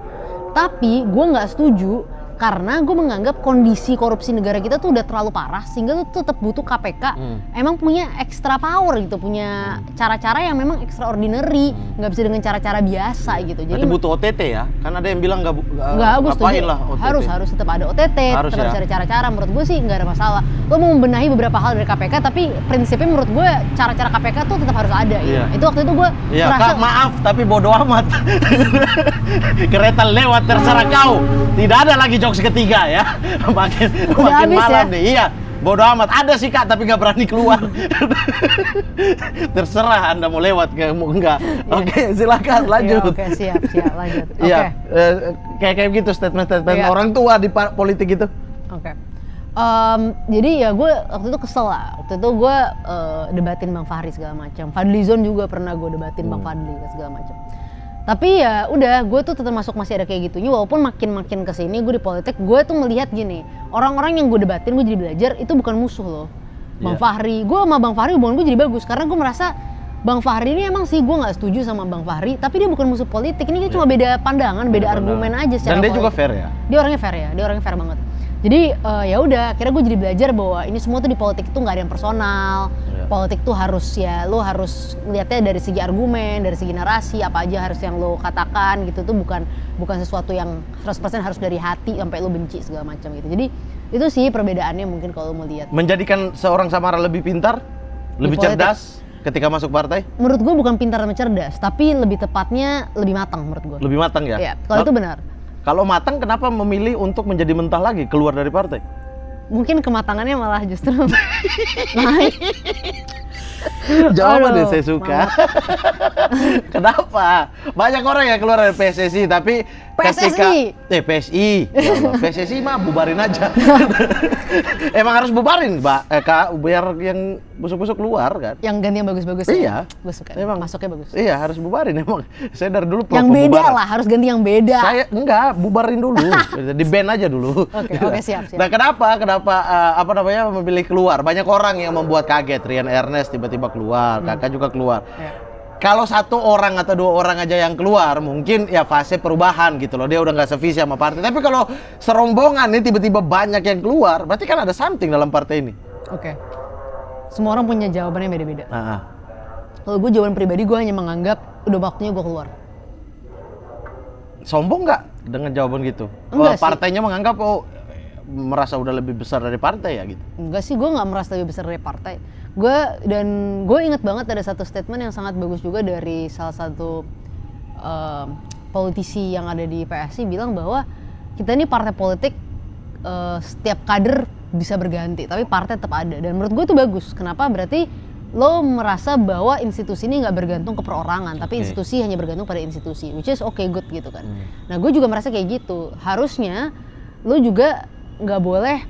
S2: Tapi gue nggak setuju. Karena gue menganggap kondisi korupsi negara kita tuh udah terlalu parah sehingga tuh tetap butuh KPK emang punya extra power gitu, punya cara-cara yang memang extraordinary, nggak bisa dengan cara-cara biasa gitu. Jadi
S3: butuh OTT ya, kan ada yang bilang nggak
S2: gue setuju.
S3: lah OTT.
S2: Harus tetap ada OTT, harus ada cara-cara. Menurut gue sih nggak ada masalah. Lo mau membenahi beberapa hal dari KPK, tapi prinsipnya menurut gue cara-cara KPK tuh tetap harus ada. Gitu. Itu waktu itu gue
S3: merasa, Kak, maaf tapi bodo amat. Kereta lewat terserah kau, tidak ada lagi jokes ketiga ya. makin malam
S2: ya?
S3: nih. Iya, bodo amat. Ada sih Kak, tapi nggak berani keluar. Terserah Anda mau lewat mau enggak. Oke, silakan lanjut.
S2: Oke, siap lanjut.
S3: Iya, kayak gitu statement orang tua di politik itu.
S2: Oke. Jadi ya gue waktu itu kesel lah. Waktu itu gue debatin Bang Fahri segala macam. Fadlizon juga pernah gue debatin Bang Fadli segala macam. Tapi ya udah, gue tuh tetap masih ada kayak gitunya. Walaupun makin kesini gue di politik, gue tuh melihat gini, orang-orang yang gue debatin, gue jadi belajar itu bukan musuh loh. Bang Fahri, gue sama Bang Fahri hubungan gue jadi bagus karena gue merasa Bang Fahri ini emang sih gue nggak setuju sama Bang Fahri, tapi dia bukan musuh politik. Ini cuma beda pandangan, beda argumen aja secara
S3: Dan dia
S2: politik.
S3: juga fair ya.
S2: Dia orangnya fair banget. Jadi ya udah, akhirnya gue jadi belajar bahwa ini semua tuh di politik itu nggak ada yang personal. Politik tuh harus ya lo harus lihatnya dari segi argumen, dari segi narasi, apa aja harus yang lo katakan gitu tuh bukan sesuatu yang 100% harus dari hati sampai lo benci segala macam gitu. Jadi itu sih perbedaannya mungkin kalau mau lihat.
S3: Menjadikan seorang Samara lebih pintar, lebih cerdas ketika masuk partai?
S2: Menurut gue bukan pintar sama cerdas, tapi lebih tepatnya lebih matang menurut gue.
S3: Lebih matang ya?
S2: Iya, kalau itu benar.
S3: Kalau matang, kenapa memilih untuk menjadi mentah lagi, keluar dari partai?
S2: Mungkin kematangannya malah justru naik.
S3: Jawaban deh, saya suka. Kenapa? Banyak orang yang keluar dari PSSI, tapi
S2: PSSI?
S3: PSI. Ya Allah, PSSI mah bubarin aja. Emang harus bubarin, Mbak. Kak, biar yang busuk-busuk keluar kan.
S2: Yang ganti yang bagus-bagus
S3: iya.
S2: Ya? Gue suka.
S3: Emang
S2: masuknya bagus.
S3: Iya, harus bubarin emang. Saya dari dulu
S2: yang beda lah, harus ganti yang beda.
S3: Saya enggak, bubarin dulu. Di ban aja dulu.
S2: Oke, siap.
S3: Nah, kenapa memilih keluar? Banyak orang yang membuat kaget. Rian Ernest tiba-tiba keluar, Kakak juga keluar. Ya. Kalau satu orang atau dua orang aja yang keluar, mungkin ya fase perubahan gitu loh. Dia udah nggak sevisi sama partai. Tapi kalau serombongan nih tiba-tiba banyak yang keluar, berarti kan ada something dalam partai ini.
S2: Oke. Semua orang punya jawabannya beda-beda. Kalau gue jawaban pribadi, gue hanya menganggap udah waktunya gue keluar.
S3: Sombong nggak dengan jawaban gitu?
S2: Enggak sih.
S3: Partainya menganggap merasa udah lebih besar dari partai ya gitu?
S2: Enggak sih, gue nggak merasa lebih besar dari partai. Gue inget banget ada satu statement yang sangat bagus juga dari salah satu politisi yang ada di PSI bilang bahwa kita ini partai politik, setiap kader bisa berganti, tapi partai tetap ada. Dan menurut gue itu bagus. Kenapa? Berarti lo merasa bahwa institusi ini nggak bergantung ke perorangan, tapi institusi hanya bergantung pada institusi, which is good gitu kan. Nah, gue juga merasa kayak gitu. Harusnya lo juga nggak boleh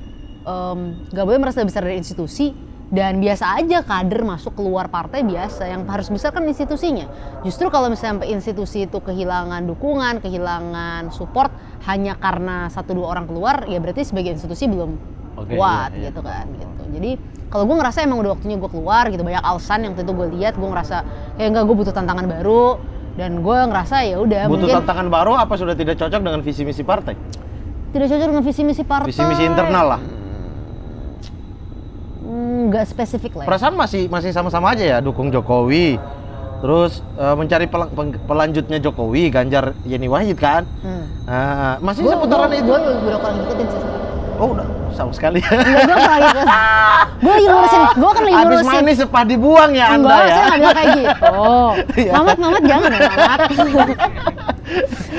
S2: merasa besar dari institusi. Dan biasa aja kader masuk keluar partai biasa, yang harus besar kan institusinya. Justru kalau misalnya institusi itu kehilangan dukungan, kehilangan support hanya karena 1-2 orang keluar, ya berarti sebagai institusi belum kuat gitu kan. Gitu. Jadi kalau gue ngerasa emang udah waktunya gue keluar gitu, banyak alasan yang tentu gue lihat, gue ngerasa enggak, gue butuh tantangan baru, dan gue ngerasa ya udah
S3: butuh tantangan baru. Apa sudah tidak cocok dengan visi misi partai?
S2: Tidak cocok dengan visi misi partai.
S3: Visi misi internal lah.
S2: Nggak spesifik lah ya.
S3: Perasaan masih sama-sama aja ya, dukung Jokowi, terus mencari pelanjutnya Jokowi, Ganjar Yeni Wahid kan. Masih seputaran itu.
S2: Gue udah kurang ngikutin sih.
S3: Oh udah, sama sekali.
S2: Enggak, gue kurang ngikutin. Gue lagi ngurusin, gue kan lagi ngurusin.
S3: Habis manis sepah dibuang ya Anda ya.
S2: Enggak, saya nggak bilang kayak gitu. Mamat jangan ya, Mamat.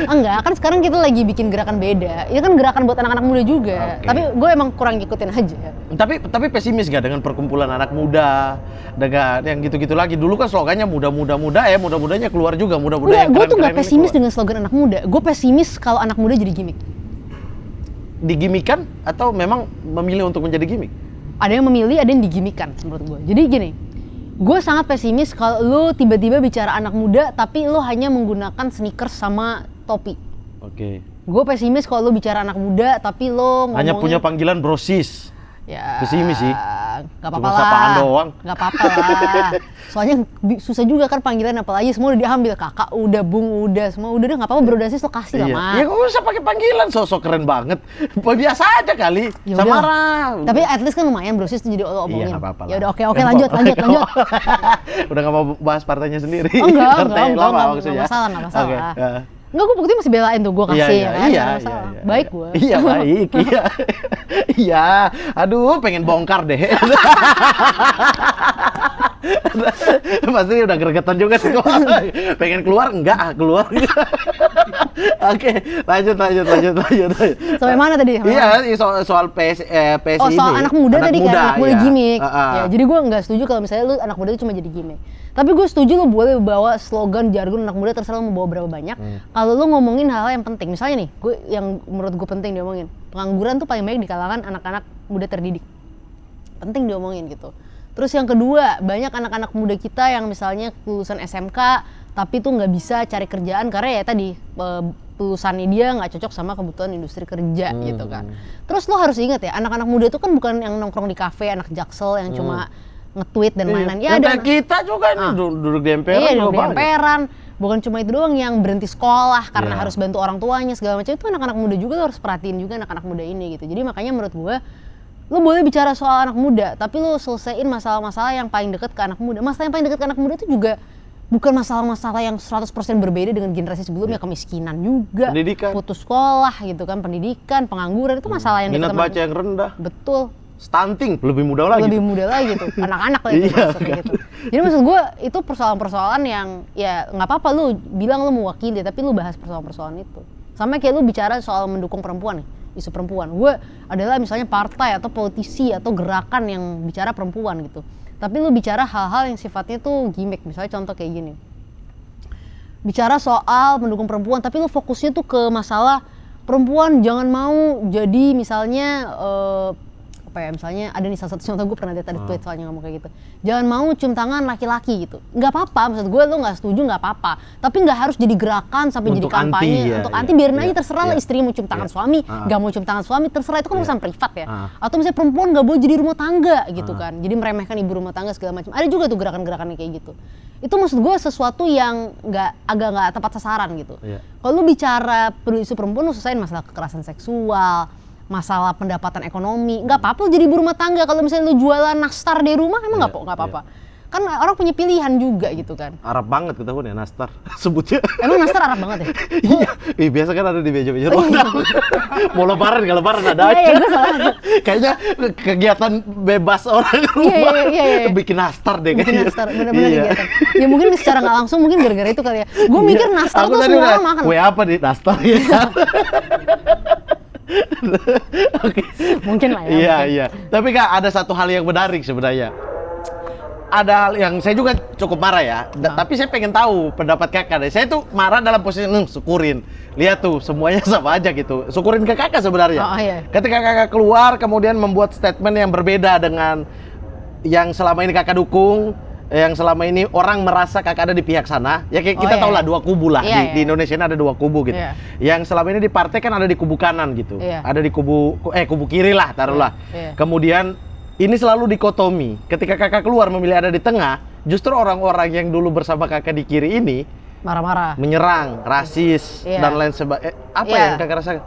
S2: Enggak, kan sekarang kita lagi bikin gerakan beda. Ini kan gerakan buat anak-anak muda juga. Tapi gue emang kurang ngikutin aja.
S3: Tapi pesimis gak dengan perkumpulan anak muda, dengan yang gitu-gitu lagi? Dulu kan slogannya muda-muda ya, muda-mudanya keluar juga, muda-muda yang
S2: keren-keren. Gue tuh gak pesimis
S3: keluar.
S2: dengan slogan anak muda. Gue pesimis kalau anak muda jadi gimmick.
S3: Digimikan atau memang memilih untuk menjadi gimmick?
S2: Ada yang memilih, ada yang digimikan menurut gue. Jadi gini, gue sangat pesimis kalau lo tiba-tiba bicara anak muda tapi lo hanya menggunakan sneakers sama topi. Gue pesimis kalau lo bicara anak muda tapi lo ngomongin
S3: hanya punya panggilan brosis.
S2: Ya,
S3: pesimis sih.
S2: Gak apa-apa lah.
S3: Sapaan doang.
S2: Gak apa-apa lah. Soalnya susah juga kan panggilan, apalagi semua udah diambil, kakak udah, bung udah, semua udah gak apa-apa, berodasis lo kasih lah, Mak.
S3: Ya gak usah pakai panggilan, sosok keren banget. Biasa aja kali.
S2: Yaudah.
S3: Samara.
S2: Tapi at least kan lumayan brosis tuh jadi lo omongin.
S3: Iya, gak apa-apa lah.
S2: Ya udah, oke, lanjut.
S3: Udah gak mau bahas partainya sendiri.
S2: Enggak masalah.
S3: Okay.
S2: Enggak, gue bukti masih belain tuh, gue kasih
S3: iya.
S2: Baik gue.
S3: Iya, baik, iya. Iya, aduh pengen bongkar deh. Pasti udah gregetan juga sih kok. Pengen keluar, enggak keluar. Oke, lanjut.
S2: Sampai mana tadi?
S3: Iya, soal PSI ini.
S2: Soal anak muda tadi kan, anak muda
S3: ya.
S2: gimmick. Ya, jadi gue nggak setuju kalau misalnya lu anak muda itu cuma jadi gimmick. Tapi gue setuju lu boleh bawa slogan jargon anak muda, terserah lu mau bawa berapa banyak. Kalau lu ngomongin hal-hal yang penting, misalnya nih, yang menurut gue penting diomongin, pengangguran tuh paling banyak di kalangan anak-anak muda terdidik. Penting diomongin gitu. Terus yang kedua, banyak anak-anak muda kita yang misalnya lulusan SMK tapi tuh nggak bisa cari kerjaan karena ya tadi lulusannya dia nggak cocok sama kebutuhan industri kerja gitu kan. Terus lo harus ingat ya, anak-anak muda itu kan bukan yang nongkrong di kafe, anak jaksel yang cuma nge-tweet dan lain-lain. Ya ada
S3: kita juga nih duduk di emperan.
S2: Iya, duduk di emperan. bukan cuma itu doang yang berhenti sekolah karena
S3: Iya.
S2: harus bantu orang tuanya segala macam, itu anak-anak muda juga lo harus perhatiin juga anak-anak muda ini gitu. Jadi makanya menurut gue lo boleh bicara soal anak muda tapi lo selesaiin masalah-masalah yang paling dekat ke anak muda. Masalah yang paling dekat ke anak muda itu juga bukan masalah-masalah yang 100% berbeda dengan generasi sebelumnya, kemiskinan juga,
S3: Pendidikan.
S2: putus sekolah gitu kan, pendidikan, pengangguran itu masalah yang dekat
S3: Minat
S2: sama
S3: baca yang rendah,
S2: betul.
S3: stunting lebih mudah lagi.
S2: Lebih muda lagi tuh, anak-anak lagi
S3: Iya,
S2: maksudnya gitu. Jadi maksud gue itu persoalan-persoalan yang ya nggak apa-apa lu bilang lu mewakili tapi lu bahas persoalan-persoalan itu. Sama kayak lu bicara soal mendukung perempuan nih, isu perempuan. Gue adalah misalnya partai atau politisi atau gerakan yang bicara perempuan gitu. Tapi lu bicara hal-hal yang sifatnya tuh gimmick, misalnya contoh kayak gini. Bicara soal mendukung perempuan tapi lu fokusnya tuh ke masalah perempuan jangan mau jadi misalnya apa ya, misalnya ada nih salah satu contoh, gue pernah lihat ada tweet soalnya ngomong kayak gitu, jangan mau cium tangan laki-laki gitu. Nggak apa-apa, maksud gue lu nggak setuju nggak apa-apa, tapi nggak harus jadi gerakan sampai
S3: Untuk
S2: jadi kampanye
S3: anti, ya,
S2: untuk
S3: ya,
S2: anti. Biarin
S3: ya,
S2: aja, terserah lah
S3: ya.
S2: istri mau cium tangan suami, nggak mau cium tangan suami, terserah, itu kan urusan privat ya. Atau misalnya perempuan nggak boleh jadi rumah tangga gitu kan, jadi meremehkan ibu rumah tangga segala macam. Ada juga tuh gerakan-gerakan kayak gitu. Itu maksud gue sesuatu yang agak nggak tepat sasaran gitu. Kalau lu bicara isu perempuan, lu selesaiin masalah kekerasan seksual, masalah pendapatan ekonomi, nggak apa-apa lu jadi ibu rumah tangga. Kalau misalnya lu jualan nastar di rumah emang nggak apa-apa. Kan orang punya pilihan juga gitu kan.
S3: Arab banget ketahuan ya nastar sebutnya.
S2: Emang nastar Arab banget ya?
S3: Iya, biasa kan ada di meja-meja ronda. Mau lebaran, nggak lebaran ada aja.
S2: Iya, gue salah.
S3: Kayaknya kegiatan bebas orang rumah
S2: Iya.
S3: bikin nastar deh
S2: Bikin
S3: kayaknya.
S2: nastar, bener-bener kegiatan. Ya mungkin secara nggak langsung mungkin gara-gara itu kali ya. Gue mikir nastar
S3: Aku
S2: tuh
S3: tadi
S2: semua
S3: udah,
S2: orang makan.
S3: kue apa nih nastar ya? Oke.
S2: Mungkin lah ya.
S3: Iya,
S2: mungkin.
S3: iya. Tapi Kak, ada satu hal yang menarik sebenarnya. Ada hal yang saya juga cukup marah ya, tapi saya pengen tahu pendapat Kakak deh. Saya tuh marah dalam posisi syukurin. Lihat tuh, semuanya sama aja gitu. Syukurin ke Kakak sebenarnya.
S2: Oh, iya.
S3: Ketika Kakak keluar kemudian membuat statement yang berbeda dengan yang selama ini Kakak dukung, yang selama ini orang merasa Kakak ada di pihak sana. Ya kayak kita tahu lah dua kubu lah.
S2: Iya,
S3: Di Indonesia ini ada dua kubu gitu.
S2: Iya.
S3: Yang selama ini di partai kan ada di kubu kanan gitu.
S2: Iya.
S3: Ada di kubu kiri lah taruhlah.
S2: Iya.
S3: Kemudian ini selalu dikotomi. Ketika Kakak keluar memilih ada di tengah, justru orang-orang yang dulu bersama Kakak di kiri ini
S2: Marah-marah.
S3: menyerang, rasis
S2: Iya.
S3: dan lain sebagainya. Apa
S2: Iya.
S3: yang Kakak rasakan?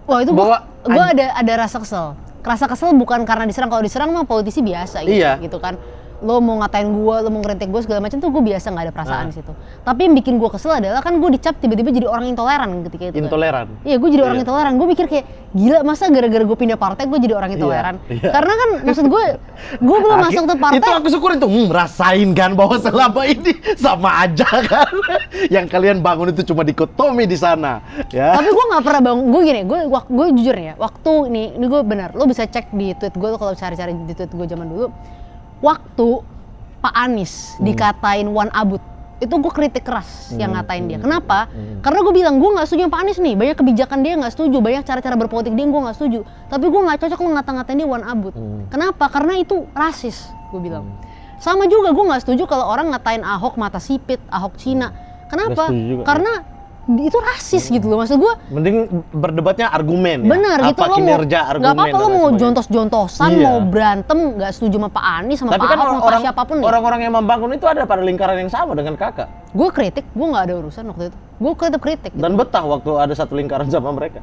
S2: Wah itu
S3: Bahwa
S2: gue ada rasa kesel. Rasa kesel bukan karena diserang. Kalau diserang mah politisi biasa gitu,
S3: Iya.
S2: gitu kan. Lo mau ngatain gue, lo mau ngeritik gue segala macam tuh gue biasa, nggak ada perasaan di situ. Tapi yang bikin gue kesel adalah kan gue dicap tiba-tiba jadi orang intoleran ketika itu.
S3: Intoleran.
S2: Kan. Iya, gue jadi orang intoleran. Gue mikir kayak gila, masa gara-gara gue pindah partai gue jadi orang intoleran.
S3: Iya.
S2: Karena kan maksud gue belum masuk ke partai.
S3: Itu aku syukurin tuh, rasain kan bahwa selama ini sama aja kan. Yang kalian bangun itu cuma dikotomi di sana, ya.
S2: Tapi gue nggak pernah bangun. Gue gini, gue jujur ya. Waktu ini gue benar. Lo bisa cek di tweet gue kalau cari-cari di tweet gue zaman dulu. Waktu Pak Anies dikatain Wan Abut, itu gue kritik keras yang ngatain dia. Kenapa? Karena gue bilang gue nggak setuju sama Pak Anies nih. Banyak kebijakan dia nggak setuju, banyak cara-cara berpolitik dia gue nggak setuju. Tapi gue nggak cocok lo ngata-ngatain dia Wan Abut. Kenapa? Karena itu rasis, gue bilang. Sama juga gue nggak setuju kalau orang ngatain Ahok mata sipit, Ahok Cina. Kenapa? Karena itu rasis gitu loh, maksud gue.
S3: Mending berdebatnya argumen ya.
S2: Bener gitu, lo mau nggak apa-apa lo mau jontos-jontosan, mau berantem, nggak setuju sama Pak Anies, sama
S3: tapi
S2: Pak
S3: kan
S2: Ahok, sama Pak siapapun nih.
S3: orang-orang yang membangun itu ada pada lingkaran yang sama dengan Kakak.
S2: Gue kritik, gue nggak ada urusan waktu itu. Gue tetap kritik.
S3: Dan
S2: gitu.
S3: betah waktu ada satu lingkaran sama mereka.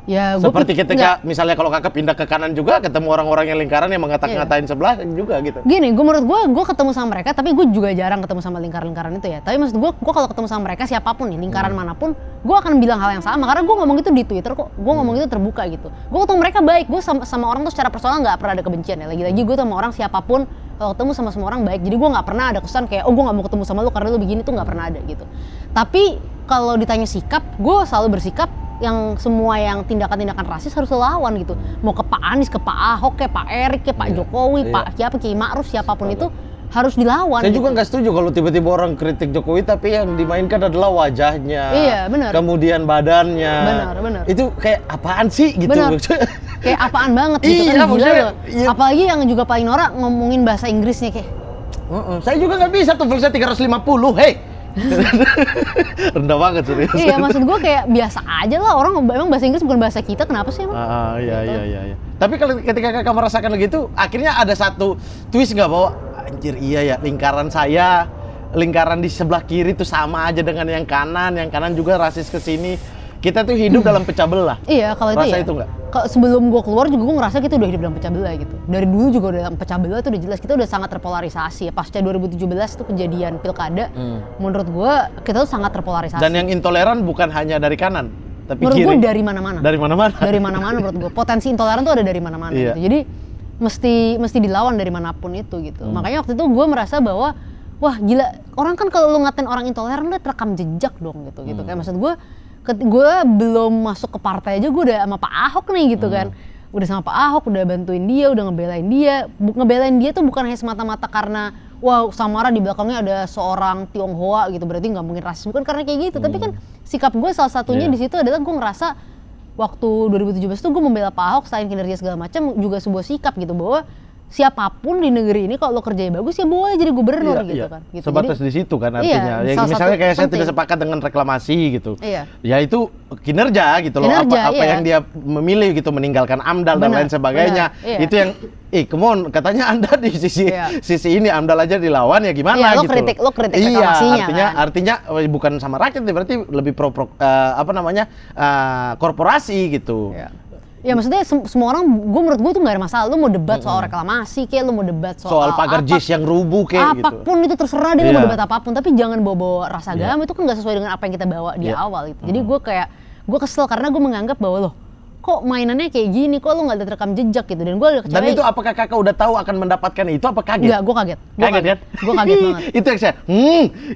S2: Ya,
S3: Seperti ketika misalnya kalau Kakak pindah ke kanan juga ketemu orang-orang yang lingkaran yang ngatain sebelah juga gitu.
S2: Gini, menurut gue ketemu sama mereka, tapi gue juga jarang ketemu sama lingkaran-lingkaran itu ya. Tapi maksud gue kalau ketemu sama mereka siapapun nih, lingkaran manapun, gue akan bilang hal yang sama. Karena gue ngomong itu di Twitter kok, gue ngomong itu terbuka gitu. Gue ketemu mereka baik, gue sama orang tuh secara personal nggak pernah ada kebencian ya. Lagi-lagi gue sama orang siapapun, kalau ketemu sama semua orang baik. Jadi gue nggak pernah ada kesan kayak, oh gue nggak mau ketemu sama lu karena lu begini, tuh nggak pernah ada gitu. Tapi kalau ditanya sikap, gue selalu bersikap yang semua yang tindakan-tindakan rasis harus lawan gitu. Mau ke Pak Anies, ke Pak Ahok, ke Pak Erik, ke Pak Jokowi, Pak siapa, Kiai Ma'ruf, siapapun itu harus dilawan.
S3: Saya
S2: gitu.
S3: juga nggak setuju kalau tiba-tiba orang kritik Jokowi tapi yang dimainkan adalah wajahnya.
S2: Iya, benar.
S3: Kemudian badannya.
S2: Benar.
S3: Itu kayak apaan sih gitu.
S2: Benar. Kayak apaan banget gitu
S3: Iya,
S2: kan, gila
S3: maksudnya,
S2: loh.
S3: iya.
S2: Apalagi yang juga paling norak ngomongin bahasa Inggrisnya kayak.
S3: Saya juga nggak bisa tuh saya 350, hei. Rendah banget serius.
S2: Iya, maksud gue kayak biasa aja lah, orang emang bahasa Inggris bukan bahasa kita, kenapa sih emang?
S3: Iya. Tapi kalau ketika Kakak merasakan begitu, akhirnya ada satu twist nggak bahwa anjir iya ya lingkaran saya lingkaran di sebelah kiri tuh sama aja dengan yang kanan juga rasis ke sini. Kita tuh hidup dalam pecah belah.
S2: Iya, kalau itu
S3: rasa
S2: ya.
S3: itu nggak?
S2: Sebelum gue keluar juga gue ngerasa kita udah hidup dalam pecah belah gitu. Dari dulu juga udah dalam pecah belah tuh udah jelas kita udah sangat terpolarisasi. Pasca 2017 tuh kejadian pilkada, menurut gue kita tuh sangat terpolarisasi.
S3: Dan yang intoleran bukan hanya dari kanan, tapi
S2: menurut
S3: kiri.
S2: gue dari mana-mana.
S3: Dari mana-mana.
S2: Dari mana-mana menurut gue. Potensi intoleran tuh ada dari mana-mana
S3: Iya.
S2: gitu. Jadi mesti dilawan dari manapun itu gitu. Makanya waktu itu gue merasa bahwa wah gila, orang kan kalau lu ngatain orang intoleran lu terekam jejak dong gitu. Kayak maksud gue belum masuk ke partai aja gue udah sama Pak Ahok nih gitu kan. Udah sama Pak Ahok, udah bantuin dia, udah ngebelain dia. Ngebelain dia tuh bukan hanya semata-mata karena wow Samara di belakangnya ada seorang Tionghoa gitu, berarti nggak mungkin rasis, bukan karena kayak gitu. Tapi kan sikap gue salah satunya di situ adalah gue ngerasa waktu 2017 tuh gue membela Pak Ahok selain kinerja segala macam juga sebuah sikap gitu bahwa siapapun di negeri ini kalau lo kerjanya bagus ya boleh jadi gubernur gitu kan. Gitu.
S3: Sebatas
S2: jadi,
S3: di situ kan artinya.
S2: Iya,
S3: Ya, misalnya kayak saya
S2: penting.
S3: tidak sepakat dengan reklamasi gitu.
S2: Iya.
S3: Ya itu kinerja gitu loh.
S2: Kinerja,
S3: Apa
S2: iya.
S3: yang dia memilih gitu, meninggalkan AMDAL dan lain sebagainya.
S2: Iya.
S3: Itu yang come on, katanya Anda di sisi ini AMDAL aja dilawan ya gimana
S2: iya,
S3: gitu.
S2: Lo kritik reklamasinya
S3: artinya bukan sama rakyat berarti lebih korporasi gitu.
S2: Iya. Ya maksudnya semua orang, menurut gue tuh gak ada masalah. Lu mau debat soal reklamasi kayak, lu mau debat soal
S3: pagar JIS yang rubuh kayak gitu.
S2: Apapun itu terserah deh, lu mau debat apapun. Tapi jangan bawa rasa agama, itu kan gak sesuai dengan apa yang kita bawa di awal gitu. Jadi gue kesel karena gue menganggap bahwa loh, kok mainannya kayak gini, kok lu gak ada rekam jejak gitu. Dan gue agak kecewa.
S3: Dan itu apakah kakak udah tahu akan mendapatkan itu, apa kaget?
S2: Enggak, gue kaget.
S3: Kaget kan?
S2: Gue kaget banget.
S3: Itu yang saya,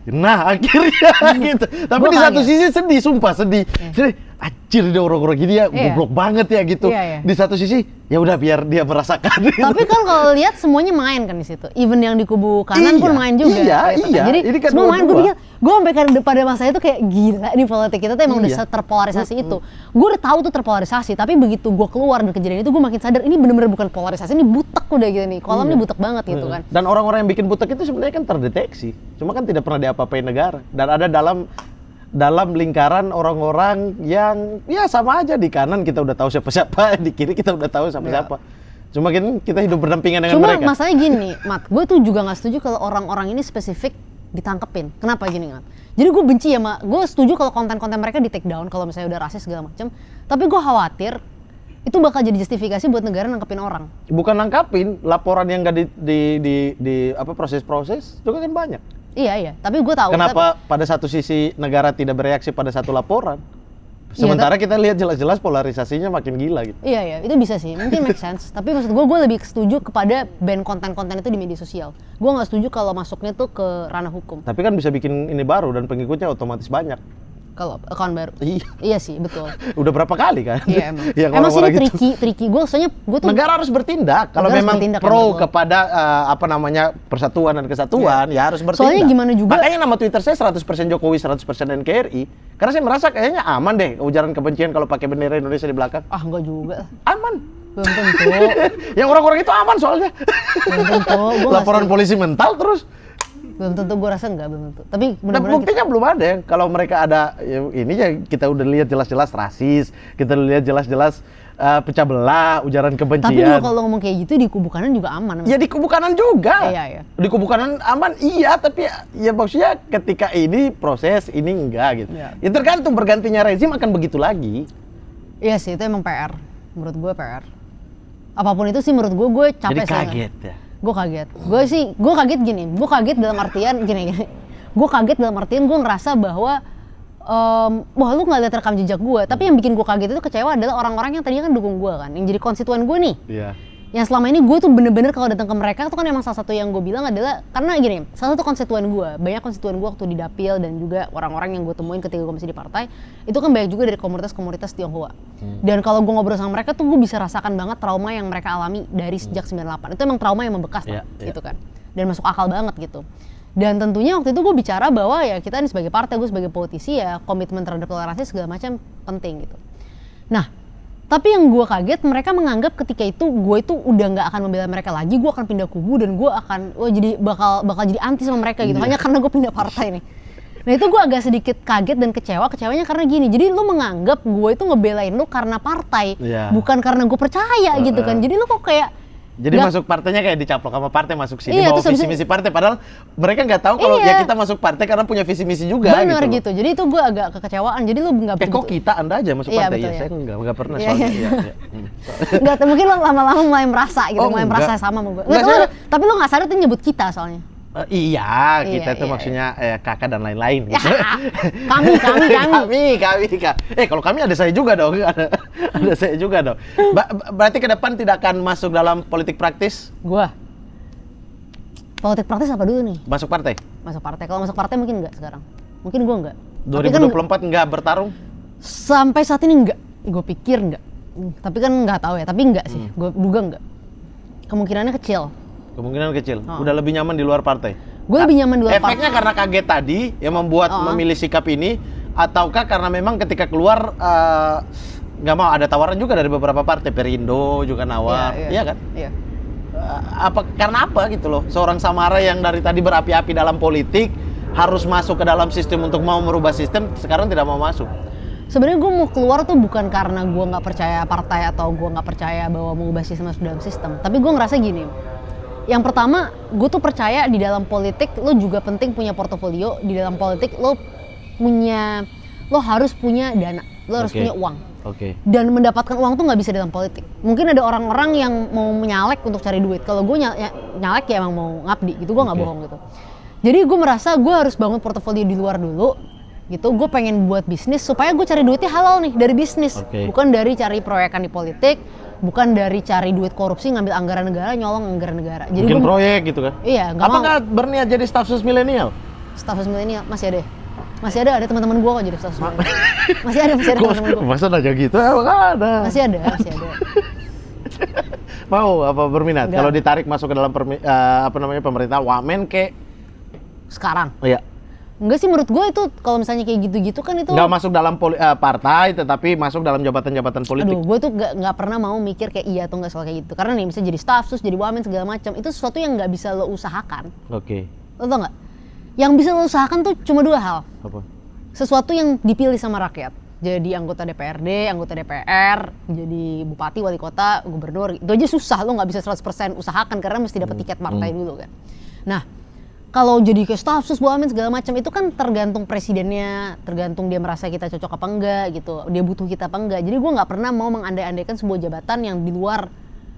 S3: nah akhirnya gitu. Tapi
S2: Gua
S3: di satu
S2: kaget.
S3: sisi sedih, sumpah sedih. Sedih, anjir dia orang-orang gini ya, goblok banget ya gitu.
S2: Iya.
S3: Di satu sisi, ya udah biar dia merasakan.
S2: Tapi kan kalau lihat semuanya main kan di situ. Even yang di kubu kanan pun main juga. Gitu kan. Jadi
S3: ini kan
S2: semua main. Gue
S3: dua-dua.
S2: pikir, gue sampai pada masa itu kayak gila di politik kita tuh emang udah terpolarisasi itu. Gue udah tahu tuh terpolarisasi, tapi begitu gue keluar dari kejadian itu gue makin sadar ini bener-bener bukan polarisasi, ini butek udah gitu nih. Kolam ini butek banget gitu kan.
S3: Dan orang-orang yang bikin butek itu sebenarnya kan terdeteksi. Cuma kan tidak pernah diapa-apain negara. Dan ada dalam lingkaran orang-orang yang ya sama aja, di kanan kita udah tahu siapa-siapa, di kiri kita udah tahu siapa-siapa. Cuma kita hidup berdampingan dengan mereka.
S2: Cuma masalahnya gini, Mat, gue tuh juga nggak setuju kalau orang-orang ini spesifik ditangkepin. Kenapa gini, Mat? Jadi gue benci ya, Mak. Gue setuju kalau konten-konten mereka di take down kalau misalnya udah rasis segala macam. Tapi gue khawatir itu bakal jadi justifikasi buat negara nangkepin orang.
S3: Bukan nangkapin, laporan yang nggak di proses-proses itu kan banyak.
S2: Iya, tapi gue tahu.
S3: Kenapa pada satu sisi negara tidak bereaksi pada satu laporan? Sementara kita lihat jelas-jelas polarisasinya makin gila gitu.
S2: Iya, itu bisa sih, mungkin make sense. Tapi maksud gue lebih setuju kepada ban konten-konten itu di media sosial. Gue nggak setuju kalau masuknya tuh ke ranah hukum.
S3: Tapi kan bisa bikin ini baru dan pengikutnya otomatis banyak.
S2: Kalau account baru.
S3: Iya.
S2: Iya sih, betul.
S3: Udah berapa kali kan?
S2: Iya emang.
S3: Yang
S2: Emang sih
S3: orang-orang
S2: ini tricky. Gue tuh
S3: negara harus bertindak. Kalau
S2: Negara
S3: memang
S2: harus bertindak,
S3: pro
S2: betul.
S3: kepada persatuan dan kesatuan, ya harus bertindak.
S2: Soalnya gimana juga-
S3: Makanya nama Twitter saya 100% Jokowi, 100% NKRI. Karena saya merasa kayaknya aman deh ujaran kebencian kalau pakai bendera Indonesia di belakang.
S2: Ah enggak juga.
S3: Aman.
S2: Belum tentu.
S3: Yang orang-orang itu aman soalnya.
S2: Belum tentu. Gua nggak
S3: Laporan
S2: setuju.
S3: polisi mental terus.
S2: Belum tentu, gue rasa enggak, belum tentu. Tapi
S3: Dan
S2: benar-benar
S3: buktinya belum ada. Kalau mereka ada ini ya kita udah lihat jelas-jelas rasis, kita lihat jelas-jelas pecah belah, ujaran kebencian.
S2: Tapi juga kalau ngomong kayak gitu di kubu kanan juga aman.
S3: Ya di kubu kanan juga.
S2: Iya.
S3: Di kubu kanan aman iya, tapi ya maksudnya ketika ini proses ini enggak gitu.
S2: Iya.
S3: Ya tergantung bergantinya rezim akan begitu lagi.
S2: Iya sih, itu emang PR. Menurut gue PR. Apapun itu sih menurut gue capek
S3: Jadi
S2: sih.
S3: kaget ya.
S2: Gue kaget. Gue kaget gini. Gue kaget dalam artian gini. Gue kaget dalam artian gue ngerasa bahwa wah lu nggak lihat rekam jejak gue. Tapi yang bikin gue kaget itu kecewa adalah orang-orang yang tadinya kan dukung gue kan, yang jadi konstituen gue nih.
S3: Iya.
S2: Yang selama ini gue tuh bener-bener kalau datang ke mereka tuh kan emang salah satu yang gue bilang adalah karena gini, salah satu konstituen gue, banyak konstituen gue waktu di Dapil dan juga orang-orang yang gue temuin ketika gue masih di partai, itu kan banyak juga dari komunitas-komunitas Tionghoa. Dan kalau gue ngobrol sama mereka tuh gue bisa rasakan banget trauma yang mereka alami dari sejak 98. Itu emang trauma yang membekas lah, gitu kan. Dan masuk akal banget gitu. Dan tentunya waktu itu gue bicara bahwa ya kita ini sebagai partai, gue sebagai politisi ya komitmen terhadap toleransi segala macam penting gitu. Nah, tapi yang gue kaget mereka menganggap ketika itu gue itu udah nggak akan membela mereka lagi, gue akan pindah kubu dan gue akan jadi bakal jadi anti sama mereka gitu, hanya karena gue pindah partai nih. Nah itu gue agak sedikit kaget dan kecewanya karena gini, jadi lu menganggap gue itu ngebelain lu karena partai, bukan karena gue percaya gitu kan. Jadi lu kok kayak
S3: Jadi
S2: Nggak-
S3: masuk partainya kayak dicaplok sama partai masuk sini
S2: Iya,
S3: bawa
S2: terus habis
S3: visi misi partai padahal mereka nggak tahu kalau
S2: Iya.
S3: ya kita masuk partai karena punya visi misi juga
S2: bener
S3: gitu.
S2: gitu. Jadi itu gue agak kekecewaan. Jadi lu nggak
S3: Kok kita Anda aja masuk
S2: Iya,
S3: partai?
S2: betul,
S3: Iya,
S2: ya.
S3: saya nggak pernah
S2: Iya,
S3: soalnya.
S2: iya.
S3: Iya, iya.
S2: Enggak, mungkin lo lama-lama mulai merasa gitu,
S3: Oh,
S2: mulai
S3: enggak.
S2: merasa sama gue.
S3: Enggak, saya-
S2: Tapi lo nggak sadar tuh nyebut kita soalnya.
S3: Iya, kita
S2: Iya,
S3: itu
S2: iya,
S3: maksudnya kakak dan lain-lain gitu.
S2: Kami.
S3: Kalau kami ada saya juga dong, ada saya juga dong. Berarti ke depan tidak akan masuk dalam politik praktis?
S2: Gua. Politik praktis apa dulu nih?
S3: Masuk partai?
S2: Masuk partai. Kalau masuk partai mungkin enggak sekarang. Mungkin gua enggak. Tapi
S3: 2024 nggak bertarung?
S2: sampai saat ini enggak. Gue pikir enggak. Tapi kan nggak tahu ya. Tapi enggak sih. Gue duga enggak. Kemungkinannya kecil.
S3: Kemungkinan kecil. Udah lebih nyaman di luar partai?
S2: Gue lebih nyaman di luar partai.
S3: Efeknya karena kaget tadi yang membuat memilih sikap ini, ataukah karena memang ketika keluar nggak mau ada tawaran juga dari beberapa partai, Perindo juga nawar, iya kan?
S2: Iya.
S3: Karena apa gitu loh? Seorang Samara yang dari tadi berapi-api dalam politik harus masuk ke dalam sistem untuk mau merubah sistem, sekarang tidak mau masuk.
S2: Sebenarnya gue mau keluar tuh bukan karena gue nggak percaya partai atau gue nggak percaya bahwa mengubah sistem masuk dalam sistem. Tapi gue ngerasa gini. Yang pertama, gue tuh percaya di dalam politik lo juga penting punya portofolio. Di dalam politik lo harus punya dana, lo harus punya uang.
S3: Oke.
S2: Dan mendapatkan uang tuh nggak bisa dalam politik. Mungkin ada orang-orang yang mau nyalek untuk cari duit. Kalau gue nyalek ya emang mau ngabdi gitu, gue nggak bohong gitu. Jadi gue merasa gue harus bangun portofolio di luar dulu gitu. Gue pengen buat bisnis supaya gue cari duitnya halal nih dari bisnis, bukan dari cari proyekan di politik, bukan dari cari duit korupsi, ngambil anggaran negara, nyolong anggaran negara. Jadi
S3: Bikin proyek gitu kan?
S2: Iya, nggak
S3: Apa
S2: mau.
S3: nggak berniat jadi staf sus milenial?
S2: Staf sus milenial masih ada teman-teman gue kok jadi staf sus milenial. Masih ada teman-teman gue.
S3: Masa aja gitu? Nggak ada.
S2: Masih ada.
S3: Mau apa berminat?
S2: Nggak.
S3: Kalau ditarik masuk ke dalam pemerintah, wamen ke?
S2: Sekarang.
S3: Iya.
S2: Enggak sih, menurut gue itu kalau misalnya kayak gitu-gitu kan itu
S3: Nggak masuk dalam partai, tetapi masuk dalam jabatan-jabatan politik.
S2: Aduh, gue tuh nggak pernah mau mikir kayak iya atau nggak soal kayak gitu. Karena nih bisa jadi staff sus, jadi wamen segala macam. Itu sesuatu yang nggak bisa lo usahakan.
S3: Oke.
S2: Lo tau nggak? Yang bisa lo usahakan tuh cuma dua hal.
S3: Apa?
S2: Sesuatu yang dipilih sama rakyat. Jadi anggota DPRD, anggota DPR, jadi bupati, wali kota, gubernur. Itu aja susah, lo nggak bisa 100% usahakan karena mesti dapat tiket partai dulu kan. Nah, kalau jadi kayak staff sus, wamen segala macam itu kan tergantung presidennya, tergantung dia merasa kita cocok apa enggak gitu, dia butuh kita apa enggak. Jadi gue nggak pernah mau mengandai-andaikan sebuah jabatan yang di luar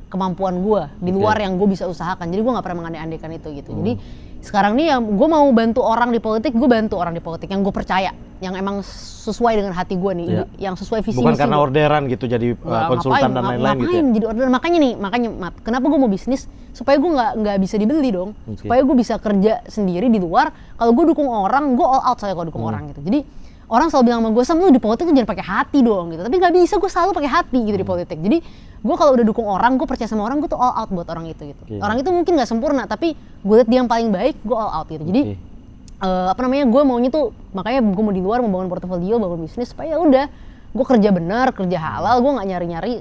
S2: kemampuan gue, di luar yang gue bisa usahakan. Jadi gue nggak pernah mengandai-andaikan itu gitu. Jadi sekarang nih ya gue mau bantu orang di politik, gue bantu orang di politik yang gue percaya, yang emang sesuai dengan hati gue nih, yang sesuai visi
S3: Bukan
S2: misi
S3: karena
S2: gua.
S3: orderan gitu jadi konsultan dan lain-lain gitu ya?
S2: Jadi orderan, makanya Mat, kenapa gue mau bisnis supaya gue nggak bisa dibeli dong, supaya gue bisa kerja sendiri di luar. Kalau gue dukung orang, gue all out saya kalau dukung orang gitu. Jadi orang selalu bilang sama gue, Sam, lu di politik tuh jangan pakai hati dong gitu. Tapi nggak bisa, gue selalu pakai hati gitu di politik. Jadi gue kalau udah dukung orang, gue percaya sama orang, gue tuh all out buat orang itu gitu. Orang itu mungkin nggak sempurna, tapi gue lihat dia yang paling baik, gue all out gitu. Jadi gue maunya tuh, makanya gue mau di luar membangun portofolio, bangun bisnis supaya udah gue kerja benar, kerja halal, gue nggak nyari-nyari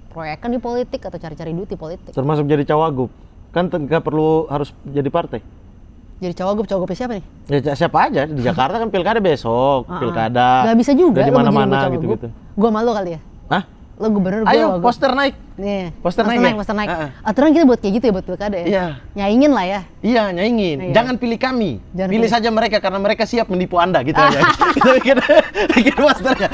S2: proyekan di politik atau cari-cari duit di politik.
S3: Termasuk jadi cawagup, kan nggak perlu harus jadi partai.
S2: Jadi cowok siapa nih?
S3: Ya siapa aja di Jakarta kan pilkada besok, pilkada.
S2: Gak bisa juga.
S3: Di mana-mana gitu-gitu.
S2: Gue malu kali ya.
S3: Hah?
S2: Lo gubernur, gue
S3: Ayo poster naik.
S2: Nih,
S3: Poster naik.
S2: Aturan kita buat kayak gitu ya, buat pilkada ya.
S3: Iya.
S2: Nyaingin lah ya.
S3: Iya, nyaingin.
S2: Iya.
S3: Jangan pilih kami.
S2: Jangan
S3: pilih
S2: pilih.
S3: saja mereka karena mereka siap menipu Anda gitu aja. Kita bikin posternya.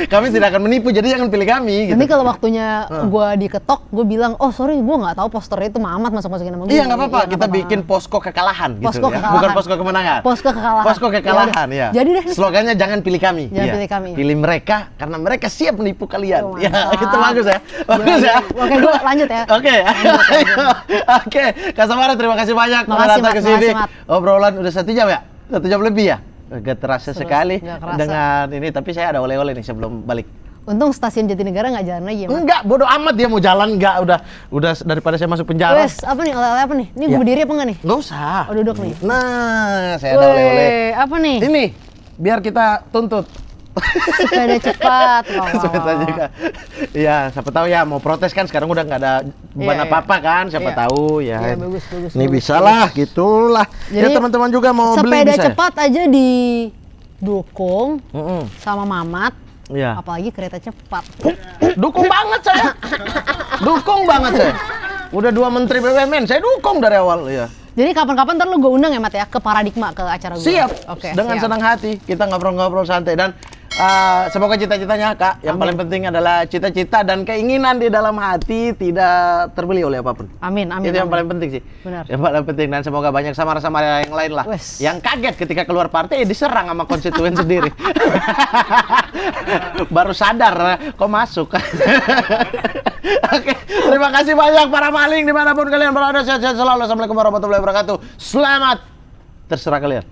S3: Kami tidak akan menipu, jadi jangan pilih kami gitu.
S2: Nanti kalau waktunya gue diketok, gue bilang, oh sorry, gue nggak tahu posternya itu Mamat masuk-masukin nama gue.
S3: Iya, nggak apa-apa. Kita bikin posko kekalahan
S2: Posko
S3: gitu ya.
S2: kekalahan.
S3: Bukan posko kemenangan.
S2: Posko kekalahan.
S3: Posko kekalahan, ya.
S2: Jadi deh.
S3: Slogannya jangan pilih kami.
S2: Jangan
S3: Iya.
S2: pilih kami.
S3: Pilih mereka karena mereka siap menipu kalian.
S2: Oh,
S3: Ya,
S2: mantap.
S3: itu bagus ya. Bagus ya.
S2: Oke, gue lanjut ya.
S3: Oke. Oke, Kak Samara terima kasih banyak udah
S2: Makasih,
S3: datang
S2: Mat.
S3: ke sini.
S2: Makasih, Mat.
S3: Obrolan udah 1 jam ya? 1 jam lebih ya? Gak terasa
S2: Terus,
S3: sekali
S2: nggak kerasa.
S3: dengan ini, tapi saya ada oleh-oleh nih sebelum balik.
S2: Untung stasiun Jatinegara nggak jalan lagi ya, Mat.
S3: Enggak, bodoh amat dia mau jalan enggak, udah daripada saya masuk penjara.
S2: Wes, apa nih, oleh-oleh apa nih? Ini gue
S3: Ya.
S2: berdiri apa enggak nih?
S3: Nggak usah.
S2: Oh, duduk nih.
S3: Nah, saya ada oleh-oleh.
S2: Weh, apa nih?
S3: Ini biar kita tuntut.
S2: Sepeda cepat. Wah, wah,
S3: Sepeda
S2: wah.
S3: juga. Iya, siapa tahu ya mau protes kan sekarang udah nggak ada beban
S2: Iya,
S3: apa-apa kan, siapa
S2: Iya.
S3: tahu ya.
S2: Iya, bagus.
S3: Ini bisa lah, gitulah. Ya
S2: Jadi,
S3: teman-teman juga mau beli
S2: sepeda
S3: bisa. Ya?
S2: cepat aja didukung sama Mamat.
S3: Iya.
S2: Apalagi kereta cepat.
S3: Dukung banget saya. Dukung banget saya. Udah 2 menteri BUMN, saya dukung dari awal ya.
S2: Jadi kapan-kapan ntar lu gue undang ya Mat ya ke Paradigma ke acara gue.
S3: Siap.
S2: Oke.
S3: Dengan
S2: siap.
S3: senang hati kita ngobrol-ngobrol santai dan semoga cita-citanya Kak, yang paling penting adalah cita-cita dan keinginan di dalam hati tidak terbeli oleh apapun.
S2: Amin, amin.
S3: Itu yang
S2: amin.
S3: paling penting sih.
S2: Benar.
S3: Yang paling penting dan semoga banyak samara-samara yang lain lah.
S2: Wes.
S3: Yang kaget ketika keluar partai diserang sama konstituen sendiri. Baru sadar kok masuk. Oke, terima kasih banyak para maling dimanapun kalian berada. Sehat-sehat selalu. Assalamualaikum warahmatullahi wabarakatuh. Selamat terserah kalian.